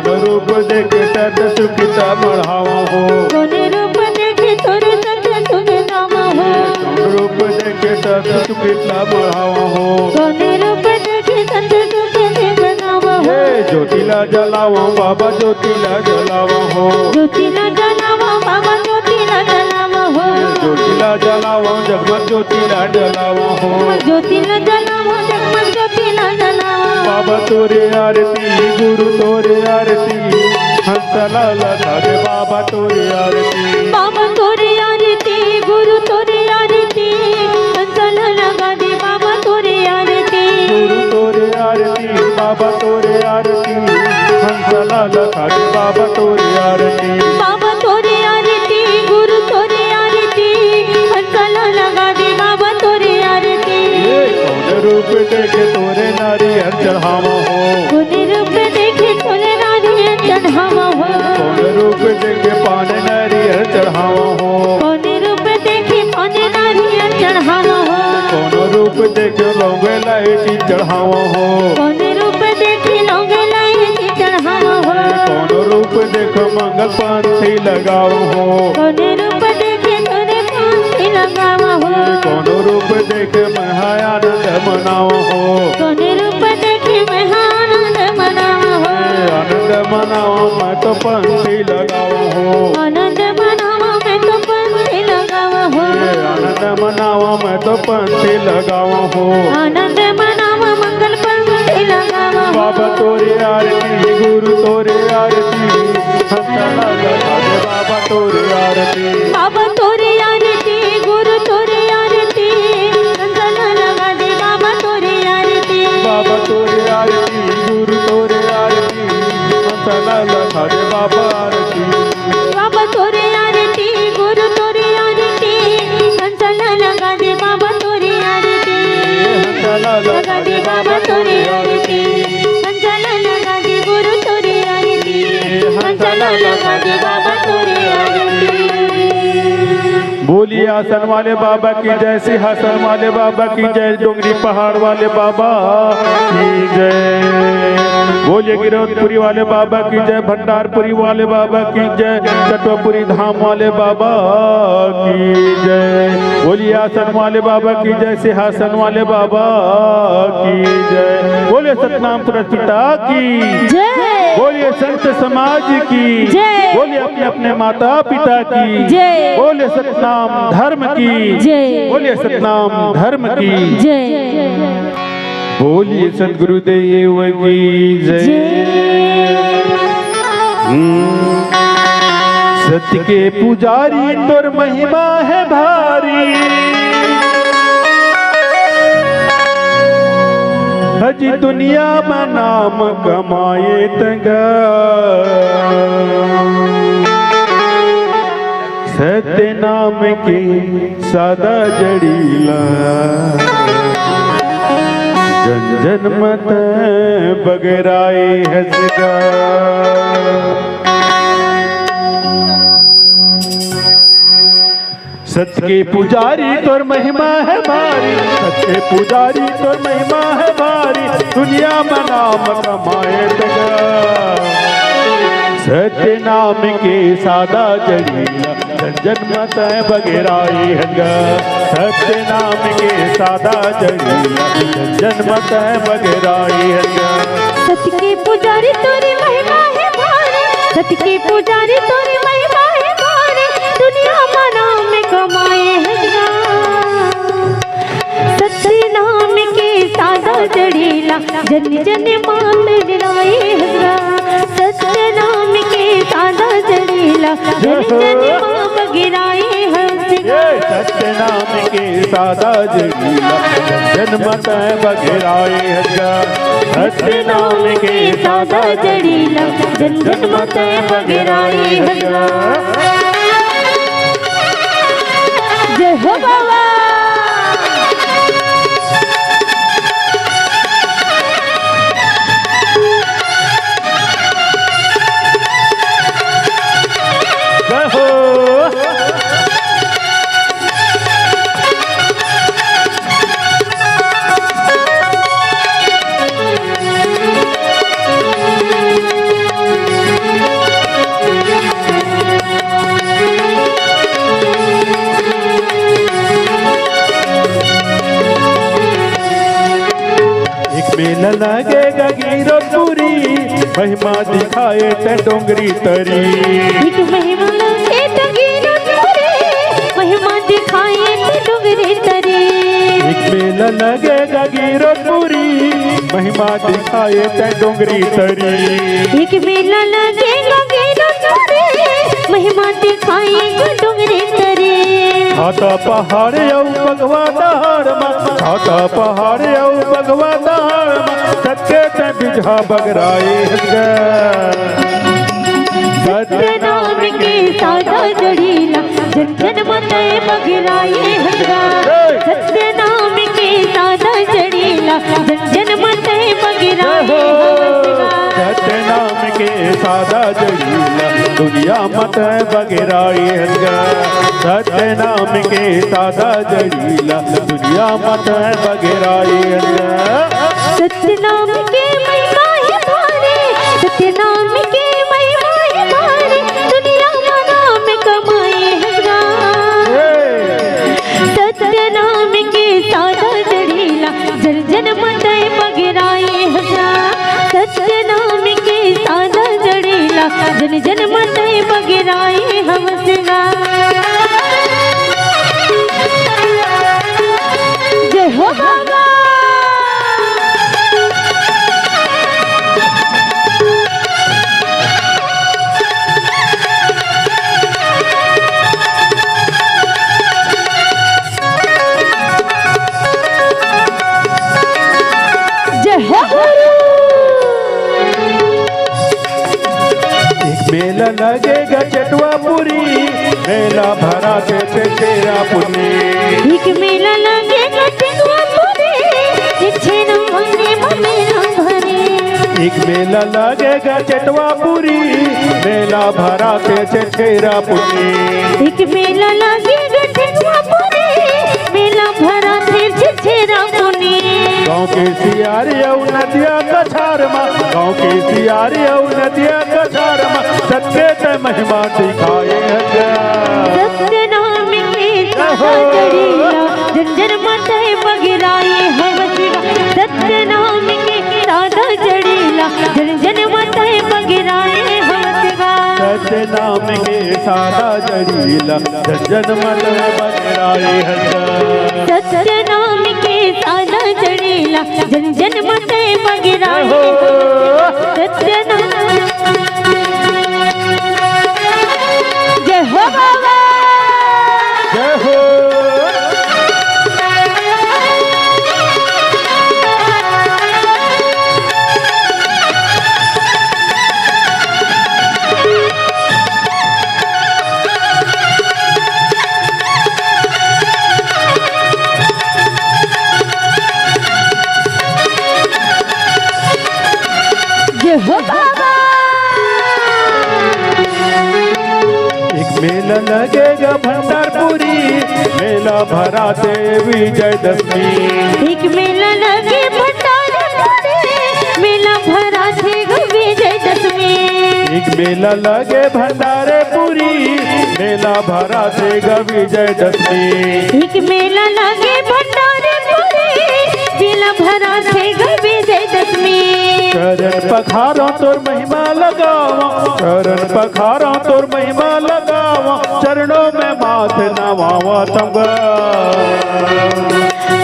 कौन रूप देखे सत सुखिता बढ़ाओ हो कोने रूप देखे तोरे सत सुखदाम हो कौन रूप देखे सत सुखिता बढ़ाओ हो कोने रूप देखे सत सुखदाम हो ये ज्योतिला जलाओ बाबा ज्योतिला जलाओ हो ज्योतिला जलाओ बाबा ज्योतिला जलाओ हो ज्योतिला जलाओ जगमग ज्योतिला जलाओ हो ज्योतिला जलाओ जगमग ज्योतिला जलाओ बाबा तोरे आरती गुरु तोरे आरती हंसला लगा दे बाबा तोरे आरती बाबा तोरे आरती गुरु तोरे आरती हंसाला लगा दे बाबा तोरे आरती गुरु तोरे आरती बाबा तोरे आरती हंसला लगा दे बाबा तोरे आरती बाबा तोरे आरती गुरु तोरे आरती हंसाला लगा दे बाबा तोरे आरती ये कौन रूप देखे तोरे नारियल चढ़ावा हो कोने रूप देखे तोरे नारियल चढ़ावा हो कौन रूप देखे पान नारियल चढ़ावा हो कोने रूप देखे पाने नारियल चढ़ावा हो कौन रूप देखे लौंग इलायची चढ़ावा हो कोने रूप देखे लौंग इलायची चढ़ावा हो कौन रूप देखो मंगल पंथी लगाओ हो कोने रूप देखे तोरे पंथी लगावा हो कौन रूप देखे महाआनंद मनाओ हो कोने रूप देखे मैं आनंद मनावा हो आनंद मनाओ मैं तो पंथी लगाओ हो आनंद मनावा मैं तो पंथी लगावा हो आनंद मनाओ मैं तो पंथी लगाओ हो आनंद मनावा मंगल पंथी लगावा हो बाबा तोरे आरती गुरु तोरे आरती हंसला लगा दे बाबा तोरे आरती बाबा तोरे आरती गुरु तोरे आरती हंसाला लगा दे बाबा तोरे आरती बाबा तोरे आरती गुरु तोरे आरती हंसला लगा दे बाबा आरती बाबा तोरे आरती गुरु तोरे आरती हंसाला लगा दे बाबा तोरे आरती हंसला लगा दे बाबा तोरे आरती हंसाला लगा दे गुरु तोरे आरती हंसाला लगा दे बाबा तोरे आरती बोलिए आसन वाले बाबा की जय सिंहासन वाले बाबा की जय डोंगरी पहाड़ वाले बाबा की जय बोलिए गिरौदपुरी वाले बाबा की जय भंडारपुरी वाले बाबा की जय चटवापुरी धाम वाले बाबा की जय बोलिए आसन वाले बाबा की जय सिंहासन वाले बाबा की जय बोलिए सतनाम पिता की जय बोलिए संत समाज की जय बोलिए अपने अपने माता पिता की जय बोलिए सतनाम धर्म की जय बोलिए सतनाम धर्म की जय बोलिए सदगुरुदेव की जय सत्य के पुजारी तोर महिमा है भारी हजी दुनिया में नाम कमाए तंगा सत्य नाम के सादा जड़ीला जन जन मत बगराए हसगा सत्य के पुजारी तोर महिमा है भारी सत्य के पुजारी तोर महिमा है भारी दुनिया में नाम कमाए तगा सत्य नाम के सादा जड़ीला जन्मत बगेराई हंगा सत्य नाम के सादा जड़ीला जन्मत बगेराई हंगा सत्य के पुजारी तोरी महिमा है भारे सत्य के पुजारी तोरी महिमा है भारे दुनिया में नाम कमाए हंगा सत्य नाम के सादा जड़ीला जन जन मान जड़ाए हंगा सत्य नाम के सादा जड़ीला जन जन मां बगेराए हंगा सत्य नाम के सादा जड़ीला जन्मत बगेराई हंगा सत्य नाम के सादा जड़ीला जन जन मत बगेराई हंगा जय हो बाबा जय हो मेला लगेगा गिरपुरी महिमा दिखाए ते डोंगरी तरी एक महिमा लगे तगीर तोरे महिमा दिखाए ते डोंगरे तरे एक मेला लगेगा गिरपुरी महिमा दिखाए ते डोंगरी तरी एक मेला लगेगा गिर तोरे महिमा दिखाए ते डोंगरे तरे छाता पहाड़ औ भगवा दहाड़ मा छाता पहाड़ औ भगवा दहाड़ मा सत्य ते बिझा बगराए हंगा सत्य नाम के सादा जड़ीला जन जन मत बगेराए हंगा सत्य नाम के सादा जड़ीला जन जन मत बगेराए हंगा सत्य नाम के सादा जड़ीला दुनिया मत बगेराई हंगा सत्य नाम के सादा जड़ीला दुनिया मत बगेराई हंगा सत्य नाम के महिमा है भारे सत्य नाम के महिमा है भारे दुनिया में नाम कमाए हंगा सत्य नाम के सादा जड़ीला जन जन मत बगेराए हंगा सत्य नाम के सादा जड़ीला जन जन मत बगेराए हंगा जय हो बाबा मेला लगेगा चटवापुरी मेला भरा के तेरा पुनी एक मेला लगेगा चटवापुरी छेना भरे मेला भरे एक मेला लगेगा चटवापुरी मेला भरा के तेरा पुनी एक मेला लगेगा चटवापुरी मेला भरा के छेरा पुनी गाँव के सियारी और नदिया कछार मा गाँव के सियारी और नदिया कछार मा सत्य ते महिमा दिखाए हंगा सत्य नाम के सादा जड़ीला जन जन मत बगेराए हंगा सत्य नाम के सादा जड़ीला जन जन मत बगेराए हंगा सत्य नाम के सादा जड़ीला जन जन मत बगेराए हंगा सत्य नाम के सादा जड़ीला जन जन मत बगेराए सत्य नाम जय हो बाबा जय हो जय हो बाबा एक मेला लगेगा भंडारपुरी मेला भरा ते विजयदशमी एक मेला लगे भंडारपुरी मेला भरा थे विजयदशमी एक मेला लगे भंडारपुरी मेला भरा देगा विजयदशमी। एक मेला लगे भंडारे पूरे जिला भरा देगा विजयदशमी। चरण पखारो तोर महिमा लगावा, चरण पखारो तोर महिमा लगावा, चरणों में माथ नवावा तंगा।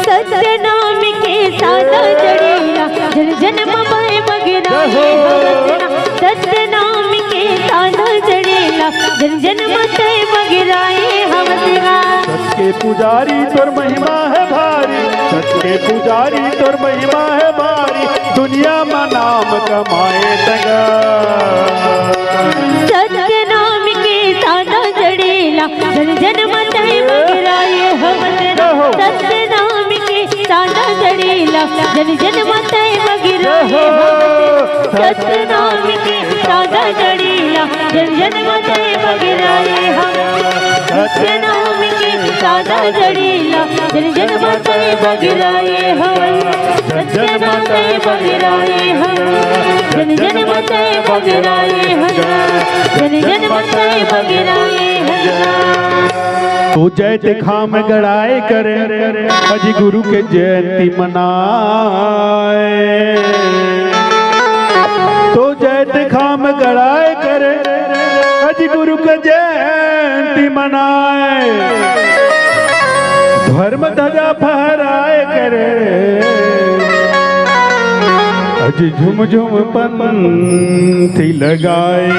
सत्य नाम के सादा जड़ेला जन जन्म पाए बगराए हवसना। सत्य नाम के सादा जड़ेला जन जन्म पाए बगराए हवसना। सत के पुजारी तोर महिमा है भारी, सत के पुजारी तोर महिमा है भारी, दुनिया में नाम कमाए तंगा। सत्य नाम के सादा जड़ेला जन जन्म पाए बगराए हवसना। सत्य नाम के सादा जड़ेला जन जन्म पाए बगराए हवसना। सत्य नाम के सादा जड़ेला जन जन्म पाए बगराए हवसना। सत्य नाम के सादा जड़ेला जन जन्म पाए बगराए हवसना। सत्य नाम पाए बगराए हवसना। जन जन्म पाए बगराए हवसना। जन जन्म पाए बगराए हवसना। तो जयते खाम गड़ाए करे अजी गुरु के जयंती मनाए। तो जयते खाम गड़ाए करे अजी गुरु के जयंती मनाए। धर्म ध्वजा फहराए करे अजी झुम झुम पंथी लगाए।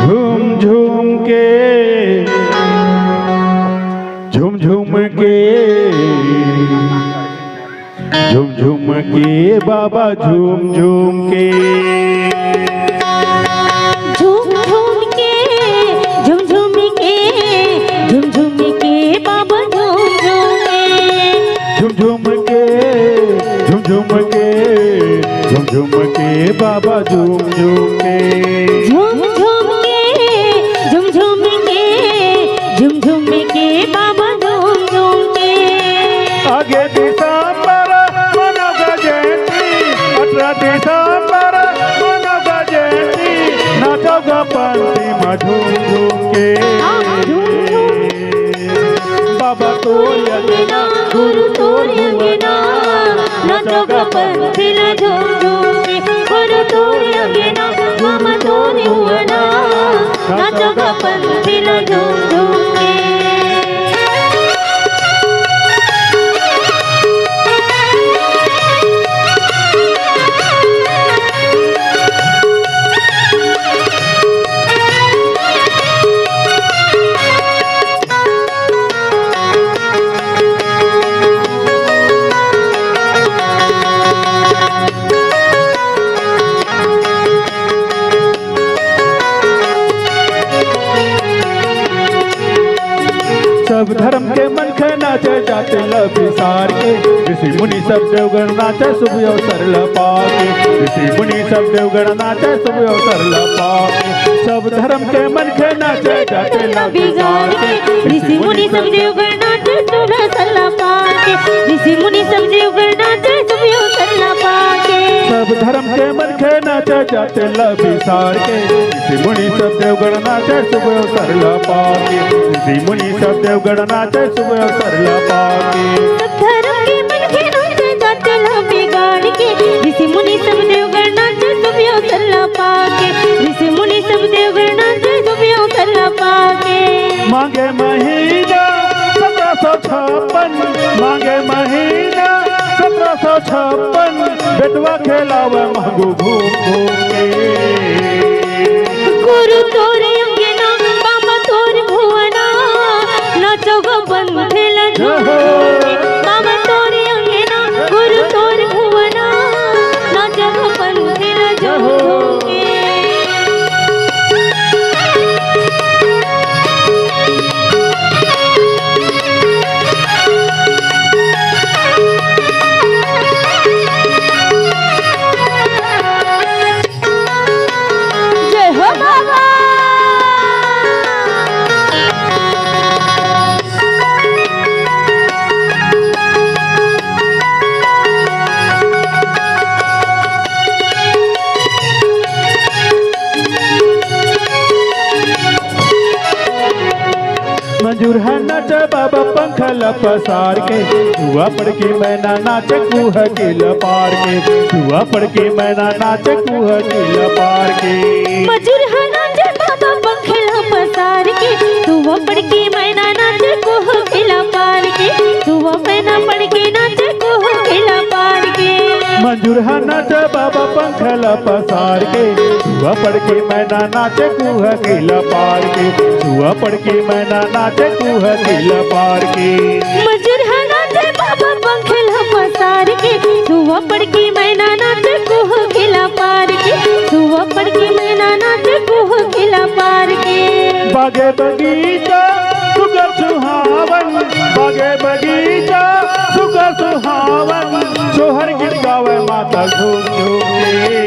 झूम झूम के झूम झूम के झूम झूम के बाबा झूम झूम के झूम झूम के झूम झूम के झूम झूम के बाबा झूम झूम के झूम झूम के झूम झूम के झूम झूम के बाबा झूम झूम के झूम झूम के झूम झूम के झूम झूम के बाबा झूम झूम के। आगे दिसंबर मनोगा जयंती, 18 दिसंबर मनोगा जयंती, नाचोगा पंथी में झूम झूम के। बाबा तोर अंगना गुरु तोर अंगना नाचोगा पंथी ला झूम झूम के। गुरु तोर अंगना मामा तोर हुआना नाचोगा पंथी ला झूम झूम के। सब धर्म के मन खे नाचे जाते लबिसार के। ऋषि मुनि सब देवगण नाचे शुभ अवसर लपाके। ऋषि मुनि सब देवगण नाचे शुभ अवसर लपाके। सब धर्म के मन खे नाचे जाते लबिसार के। ऋषि मुनि सब देवगण नाचे शुभ अवसर लपाके। ऋषि मुनि सब देवगण नाचे शुभ अवसर लपाके। सब धर्म के मन खे नाचे जाते लबिसार के। ऋषि मुनि सब देवगण नाचे शुभ अवसर लपाके। ऋषि मुनि सब देवगण नाचे शुभ अवसर लपाके। सब धर्म के मन के नाचे जाते ला बिगाड़ के। ऋषि मुनि सब देवगण नाचे शुभ अवसर लपाके। ऋषि मुनि सब देवगण नाचे शुभ अवसर लपाके। मांगे महीना 1756, मांगे महीना 1756, बेटवा खेलावे महंगू घूम घूम के। गुरु तोर अंगना बाबा तोर भुवना नाचोगा पंथी ला झूम झूम के। बाबा तोर अंगना गुरु तोर भुवना नाचोगा पंथी ला झूम झूम के। जय हो बाबा। मंजूर है नाच बाबा पंखल पसार के, दुआ पढ़ के मैना नाच कुह के लपार के, दुआ पढ़ के मैना नाच कुह के लपार के। मजूर है नाच बाबा पंखला पसार के, दुआ पढ़ के मैना नाच कुह के लपार के, दुआ मैना पढ़ के नाच कुह के लपार के। मंजूर है नाच बाबा पंखल पसार के, दुआ पढ़ के मैना नाच कुह के लपार के, दुआ पढ़ के मैना नाच कुह के लपार के। मजूर है नाच बाबा पंखला पसार के, दुआ पढ़ के मैना नाच कुह के लपार के, दुआ पढ़ के मैना नाच कुह के लपार के। बागे बगीचा सुगर सुहावन, बागे बगीचा सुगर सुहावन, सोहर गीत गावे माता झूम झूम के।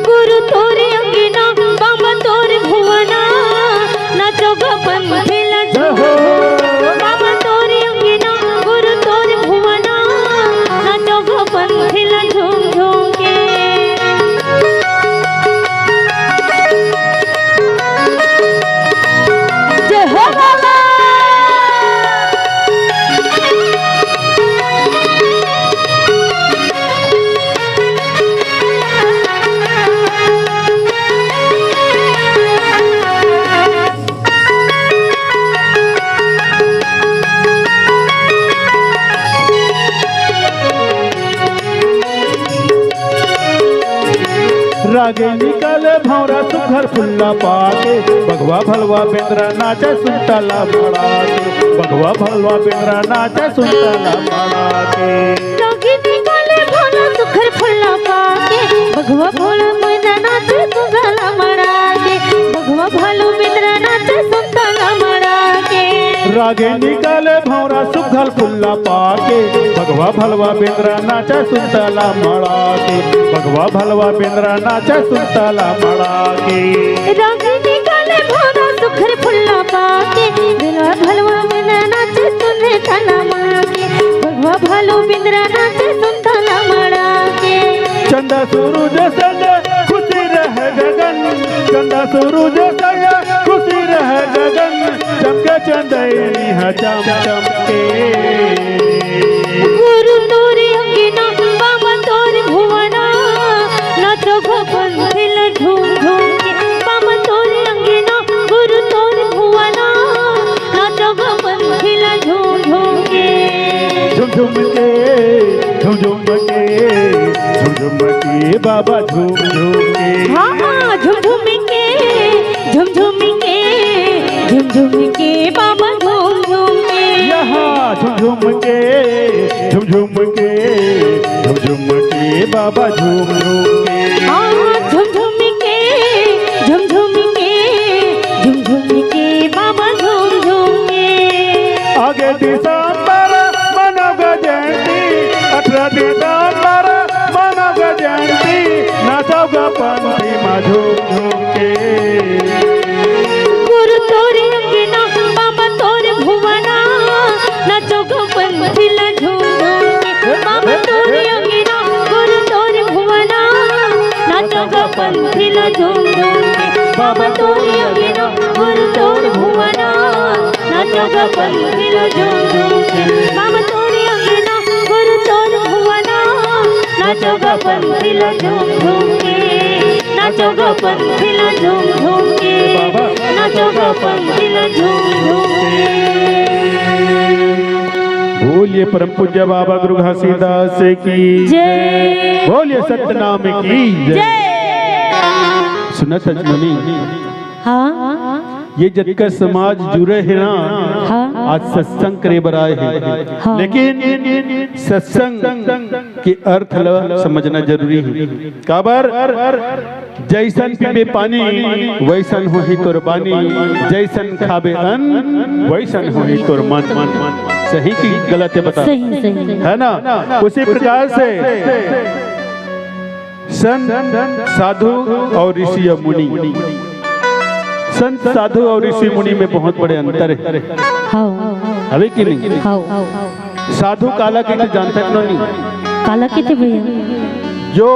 गुरु तोरे अंगना बाबा तोरे भुवना, नाचो गपन खेला झूम। बाबा तोरे अंगना गुरु तोरे भुवना, नाचो गपन खेला झूम झूम के। जय हो बाबा। रागे निकाले भौरा सुघर फुल्ला पाके, बगवा भलवा बेंद्रा नाचे सुनताला बड़ा के, बगवा भलवा बेंद्रा नाचे सुनताला बड़ा के। रागे निकाले भौरा सुघर फुल्ला पाके, बगवा भोला मैना नाचे सुनताला बड़ा के, बगवा भालू बेंद्रा नाचे सुनताला बड़ा के। रागे निकाले भौरा सुघल फुल्ला पाके, बगवा भलवा बेंद्रा नाचे सुनताला बड़ा के, बगवा भलवा बेंद्रा नाचे सुनताला बड़ा के। रागे निकाले भौरा सुघर फुल्ला पाके, बगवा भलवा बेंद्रा नाचे सुनताला बड़ा के, बगवा भालू बेंद्रा नाचे सुनताला बड़ा के। चंदा सूरज संग खुशी रह गगन, चंदा सूरज संग खुशी रह गगन, चमके चंदनी है चम चम के। गुरु तोरे अंगना बाबा तोरे भुवना, नाचो गपन खेला झूम झूम के। बाबा तोरे अंगना गुरु तोरे भुवना, नाचो गपन खेला झूम झूम के। झुम झुम के झुम झुम के झुम झुम के बाबा झूम झूम के। हाँ झुम झुम के झुम झुम के झुम झुम के बाबा झूम झूम के। यहाँ झुम झुम के झुम झुम के झुम झुम के बाबा झूम झूम के। हाँ झुम झुम के झुम झुम के झुम झुम के बाबा झूम झूम के। आगे दिसंबर मनोग जयंती, 18 दिसंबर मनोग जयंती, नाचोगा पंथी माँ झूम झूम के। गुरु तोरे अंगना बाबा तोरे भुवना, नाचो गपन खेला झूम झूम के। बाबा तोरे अंगना गुरु तोरे भुवना, नाचो गपन खेला झूम झूम के। बाबा तोरे अंगना गुरु तोरे भुवना, नाचो गपन खेला झूम झूम के। बाबा तोरे अंगना गुरु तोरे भुवना, नाचो गपन खेला झूम झूम के। नाचो गपन खेला झूम झूम के, नाचो गपन खेला झूम झूम के। बोलिए परम पूज्य बाबा गुरु घासीदास की जय। बोलिए सत्यनाम की जय। सुना सजमनी, हाँ ये जगह समाज जुड़े है ना, हाँ आज सत्संग करे बराए है, हाँ। लेकिन सत्संग के अर्थ समझना जरूरी है। काबर जैसन पीबे पानी वैसन होही तोर बानी, जैसन खाबे अन्न वैसन होही तोर मन। सही की गलत है बता, सही सही है ना? उसी प्रकार से संत साधु और ऋषि और मुनि, संत साधु और ऋषि मुनि में बहुत बड़े अंतर है, अभी कि नहीं? साधु काला के जानता नहीं, काला कहते भैया जो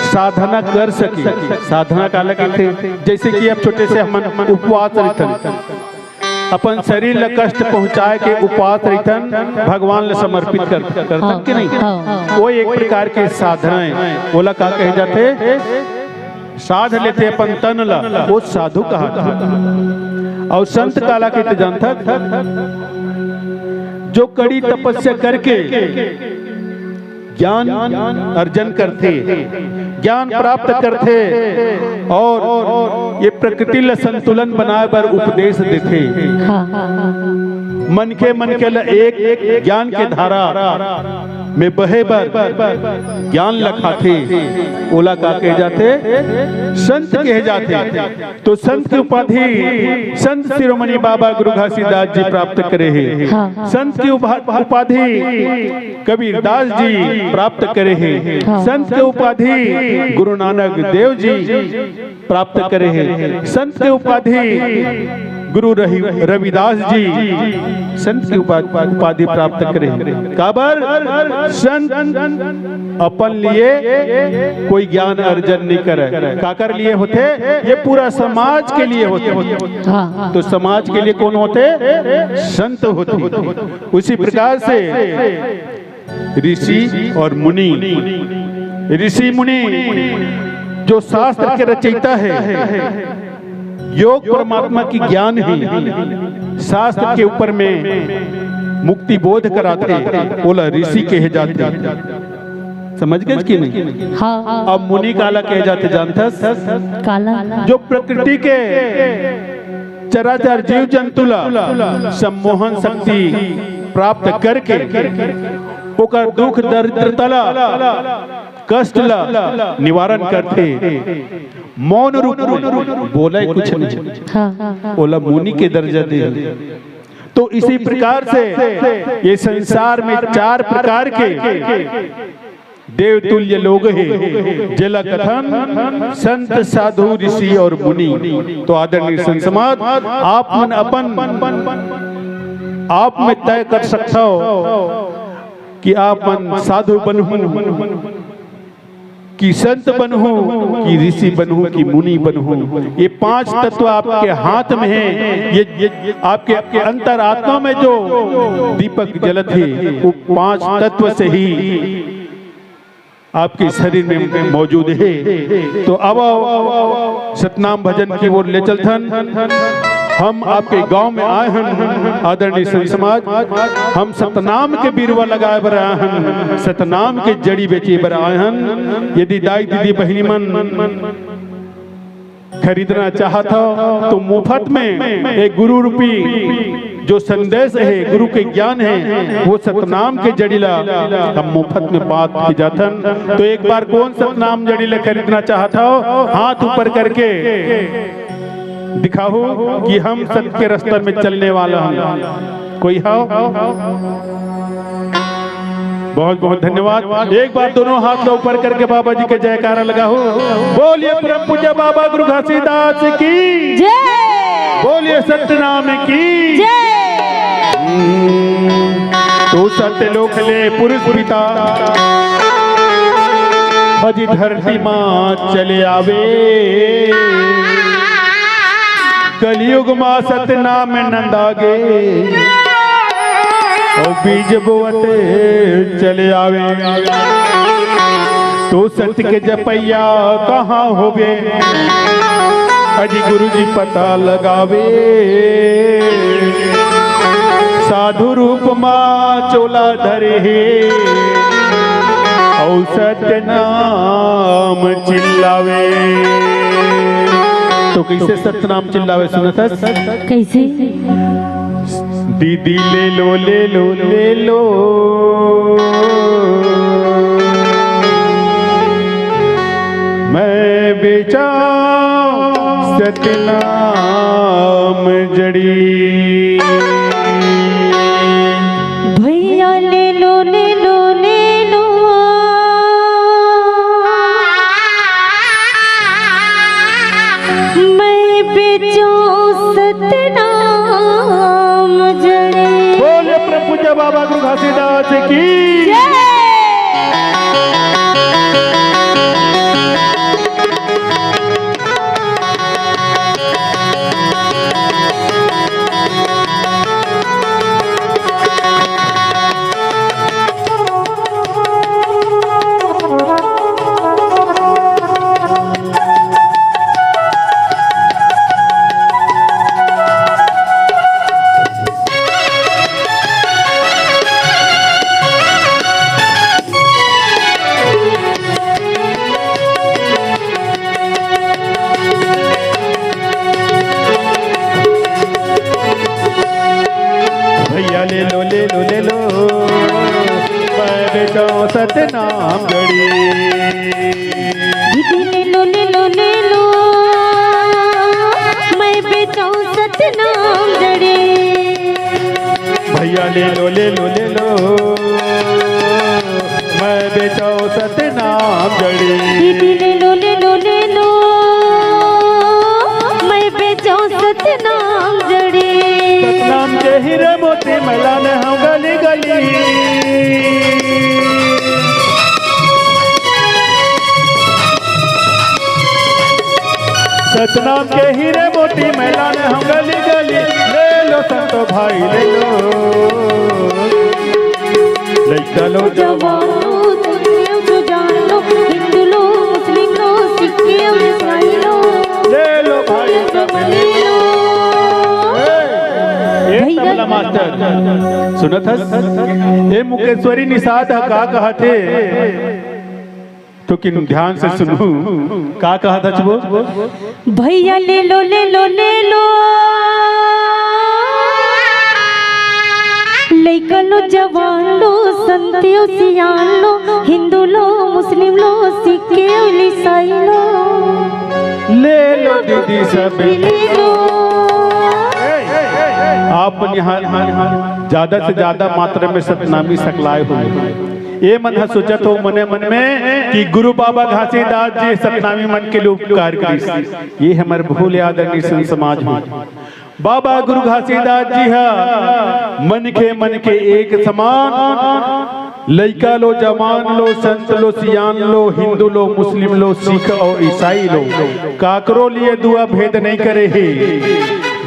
साधना कर सके। साधना काला कहते, जैसे कि अब छोटे से हम उपवास रहते, अपन शरीर ला कष्ट पहुंचाए के उपास रहितन भगवान ला समर्पित करतन कि नहीं। वो एक प्रकार के साधनाएं ओला का कहे जाते, साध लेते अपन तन ला, वो साधु कहा था। और संत काला के जानता जो कड़ी तपस्या करके ज्ञान अर्जन करते, ज्ञान प्राप्त करते और ये प्रकृति ला संतुलन बनाए बर उपदेश देते। मन के ला एक ज्ञान के धारा में बहे बर ज्ञान लखाते, ओला का कहे जाते, संत कहे जाते। तो संत की उपाधि संत शिरोमणि बाबा गुरु घासीदास जी प्राप्त करे हैं। संत की उपाधि कबीरदास जी प्राप्त करे हैं। संत की उपाधि गुरु नानक देव जी प्राप्त करे हैं। संत की उपाधि गुरु रविदास जी संत की उपाधि प्राप्त करे। काबर संत अपन लिए कोई ज्ञान अर्जन नहीं करे, काकर लिए होते, ये पूरा समाज के लिए होते। तो समाज के लिए कौन होते? संत होते। उसी प्रकार से ऋषि और मुनि, ऋषि मुनि जो शास्त्र के रचयिता है, योग परमात्मा की ज्ञान ही शास्त्र के ऊपर में मुक्ति बोध कराते, बोला ऋषि कहे जाते। समझ गए कि नहीं? अब मुनि काला कहे जाते, जानता काला जो प्रकृति के चराचर जीव जंतुला सम्मोहन शक्ति प्राप्त करके ओकर दुख दरिद्रता कष्ट ला निवारण करते, मौन रूप बोले कुछ नहीं, बोला मुनि के दर्जा दे। तो इसी प्रकार से ये संसार में चार प्रकार के देवतुल्य लोग हैं, जिला कथन संत साधु ऋषि और मुनि। तो आदरणीय संत समाज, आप मन अपन आप में तय कर सकता हो कि आप मन साधु बनूं कि संत बनूं कि ऋषि बनूं कि मुनि बनूं। ये पांच तत्व आपके हाथ में हैं। ये आपके अंतरात्मा में जो दीपक जलत है, वो पांच तत्व से ही आपके शरीर में मौजूद है। तो अब सतनाम भजन की ओर ले चलथन। हम आपके गांव में आए हैं आदरणीय संत समाज, हम सतनाम के बीरवा लगाए बर आए हैं, सतनाम के जड़ी बेचे बर आए हैं। यदि दाई दीदी बहनी मन खरीदना चाहता हो तो मुफ्त में एक गुरु रूपी जो संदेश है, गुरु के ज्ञान है, वो सतनाम के जड़ीला हम मुफ्त में बात की जातन। तो एक बार कौन सतनाम जड़ीला खरीदना चाहता हो, हाथ ऊपर करके दिखाओ कि हम सत्य के रास्ते में चलने वाला हैं। कोई हो? बहुत बहुत धन्यवाद। एक बार दोनों हाथ ऊपर करके बाबा जी के जयकारा लगाओ। बोलिए परम पूज्य बाबा गुरु घासीदास की जय, बोलिए सत्यनाम की जय। तो सत्य लोक ले पुरुष पिता अजी धरती माँ चले आवे, कलयुग माँ सतनाम नंदागे और बीज बोवते चले आवे। तो सत्य के जपैया कहाँ होवे, अजी गुरु जी पता लगावे। साधु रूप माँ चोला धरे और सत्य नाम चिल्लावे। तो कैसे सतनाम चिल्लावे सुनता? कैसे? दीदी ले लो ले लो ले लो, मैं बेचा सतनाम जड़ी। भैया ले लो ले लो ले लो, मैं बेचो सतनाम जड़ी। बोले प्रभु पूज्य बाबा गुरु घासीदास की जय। सतनाम गढ़ी। दीदी ले लो ले लो ले लो, मैं बेचाऊं सतनाम जड़ी। भैया ले लो ले लो ले लो, मैं बेचाऊं सतनाम गढ़ी। दीदी ले लो ले लो ले लो, मैं बेचाऊं सतनाम जड़ी। सतनाम के हीरे मोती मैलान हम गली गली। सतनाम के हीरे मोती मैलान हम गली गली। ले लो संतो भाई ले लो, ले चलो जवानो तुम जो जान लो, हिंदू लो मुस्लिम लो सिख और ईसाई लो, ले लो भाई सब ले लो। तबला मास्टर सुनत हस ए मुकेश्वरी निषाद का कहते तो किन ध्यान से सुनू का कहा था वो। भैया ले लो ले लो ले लो, लइका लो जवान लो संतियो सियान लो, हिंदू लो मुस्लिम लो सिख और ईसाई लो, ले लो दीदी सब ले लो। आप यहाँ ज्यादा से ज्यादा मात्रा में सतनामी सकलाए हुए ये मन सोचत हो मने मन में कि गुरु बाबा घासीदास जी सतनामी मन के लिए उपकार करी। ये हमारे भूल आदरणीय संत समाज में बाबा गुरु घासीदास जी है मन के एक समान। लइका लो जवान लो संत लो सियान लो हिंदू लो मुस्लिम लो सिख और ईसाई लो काकरो लिए दुआ भेद नहीं करे है।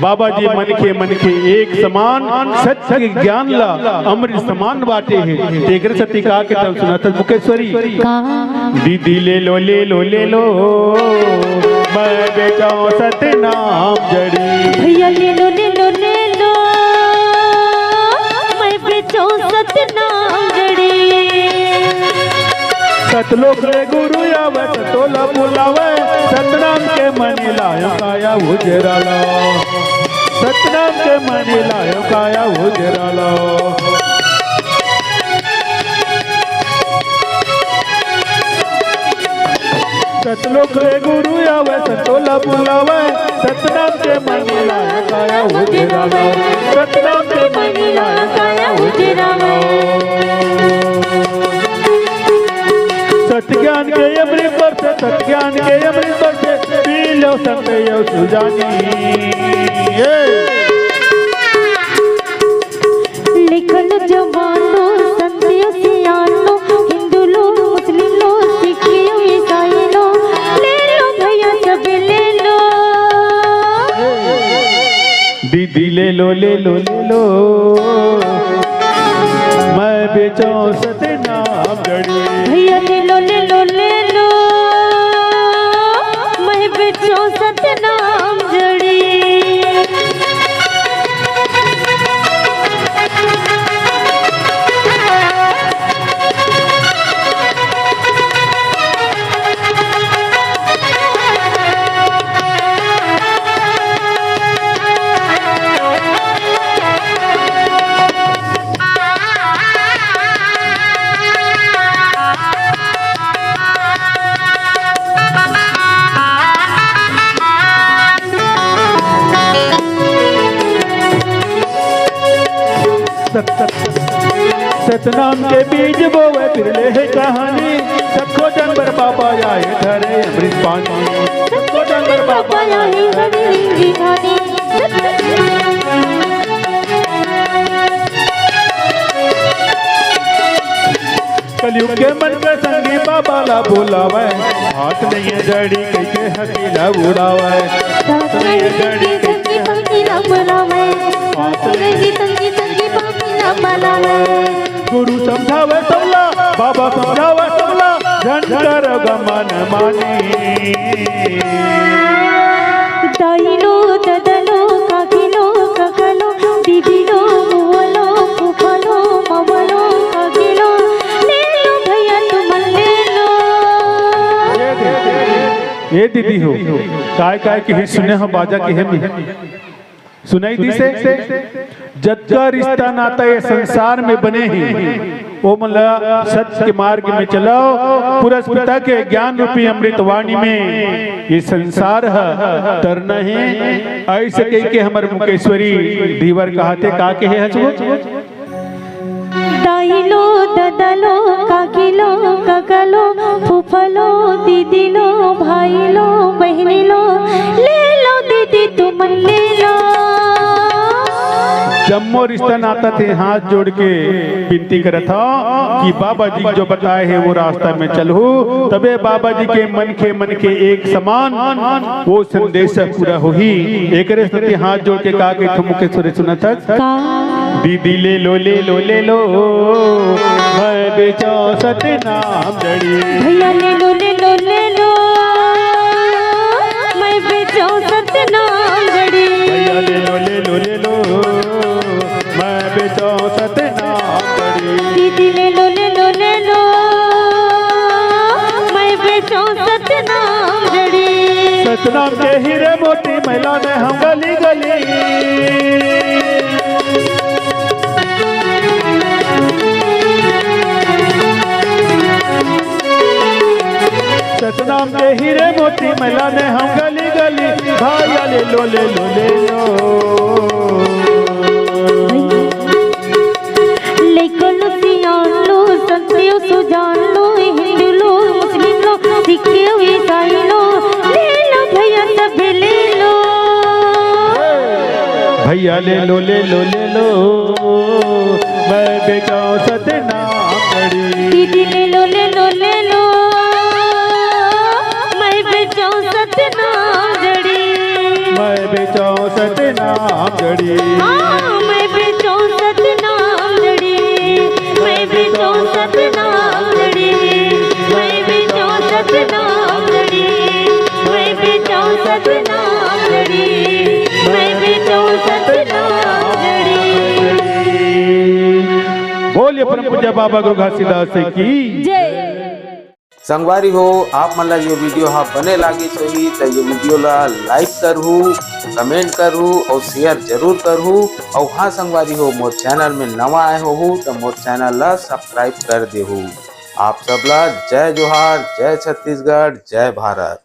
बाबा जी मन के एक समान सत्य ज्ञान ला अमृत समान बाटे है। तेगर सतिका के तब सुनात मुकेश्वरी दीदी ले लो ले लो ले लो, मैं बेचाऊं सतनाम जड़ी। भैया ले लो ले लो ले लो, मैं बेचाऊं सतनाम जड़ी। सतलोक रे गुरु आवे सतोला बुलावे, सतनाम के मनी लायो काया उजराला, सतनाम के मनी लायो काया उजराला। सतलोक रे गुरु आवे सतोला बुलावे, सतनाम के मनी लायो काया उजराला, सतनाम के मनी लायो काया उजराला। सत्ज्ञान के अमृत पर से सत्ज्ञान के अमृत पर से पी लो संत यो सुजानी। लिखल जवानो संतियो सियान लो, हिंदू लो मुस्लिम लो सिख और ईसाई लो, ले लो भैया सब ले लो। दीदी ले लो ले लो ले लो, मैं बेचाऊं सतनाम गढ़ी। भैया ले लो ले लो ले लो, मैं बेचाऊं सतनाम जड़ी। सतनाम के बीज बोवे फिर ले है कहानी, सबको जानवर बाबा आए धरे अमृत पानी, सबको जानवर बाबा आए धरे अमृत पानी। कलयुग के मन के संगी बाबा ला बोलावे, हाथ नहीं है जड़ी के हकीला उड़ावे, हाथ नहीं है जड़ी के हकीला बुलावे, हाथ नहीं है संगी संगी हकीला बुलावे। गुरु समझावे सबला बाबा समझावे सबला, झंडर गमन मानी। दाइलो ददलो काकिलो ककलो दीदीलो बुवलो फुफलो ममलो काकिलो, ले लो भैया तुम ले लो। ये दीदी हो काय काय की ही सुने हो बाजा की है सुनाई दी से जद का रिश्ता नाता ये संसार में बने ही वो मतलब सत्य के मार्ग में चलो, पुरस्पिता के ज्ञान रूपी अमृत वाणी में ये संसार है तरना है। ऐसे कह के हमारे मुकेश्वरी दीवर कहते का के है हचबो दाइलो ददलो काकिलो ककलो फुफलो दीदीलो भाईलो बहनीलो ले लो दीदी तुम ले लो। जम्मो रिश्ता नाता थे हाथ जोड़ के विनती करे था कि बाबा जी जो बताए हैं वो रास्ता में चलूं, तबे बाबा जी के मन के एक समान वो संदेश पूरा हो ही। एक रे हाथ जोड़ के कहा कि तुम मुकेश्वरी सुना था दीदी ले लो ले लो ले लो मैं बेचो सतनाम जड़ी। भैया ले लो ले लो ले लो मैं बेचो सतनाम जड़ी। भैया ले लो ले लो ले लो मैं बेचो सतनाम जड़ी। दीदी ले लो ले लो ले लो मैं बेचो सतनाम जड़ी। सतनाम के हीरे मोती महिला ने हम गली गली। सतनाम के हीरे मोती महिला ने हम गली गली। भैया ले लो ले लो ले लो। लेको लो सियान लो संतियो सुजान लो हिंदू लो मुस्लिम लो सिखे ईसाई लो ले लो भैया सब ले लो। भैया ले लो ले लो ले लो मैं बेचाऊं सतनाम जड़ी। दीदी ले लो ले लो ले लो मैं बेचाऊं सतनाम जड़ी। मैं बेचाऊं सतनाम जड़ी। हाँ मैं बेचाऊं सतनाम जड़ी। मैं बेचाऊं सतनाम जड़ी। मैं बेचाऊं सतनाम जड़ी। मैं बेचाऊं सतनाम जड़ी। मैं बेचाऊं सतनाम जड़ी। बोलिए परम पूज्य बाबा गुरु घासीदास की जय। संगवारी हो आप मन ला ये वीडियो हाँ बने लागी सही तो ये वीडियो ला लाइक करहू, कमेंट करहू और शेयर जरूर करहू। और हाँ संगवारी हो मोर चैनल में नवा आए हो तो मोर चैनल ला सब्सक्राइब कर देहू। आप सबला जय जोहार, जय छत्तीसगढ़, जय भारत।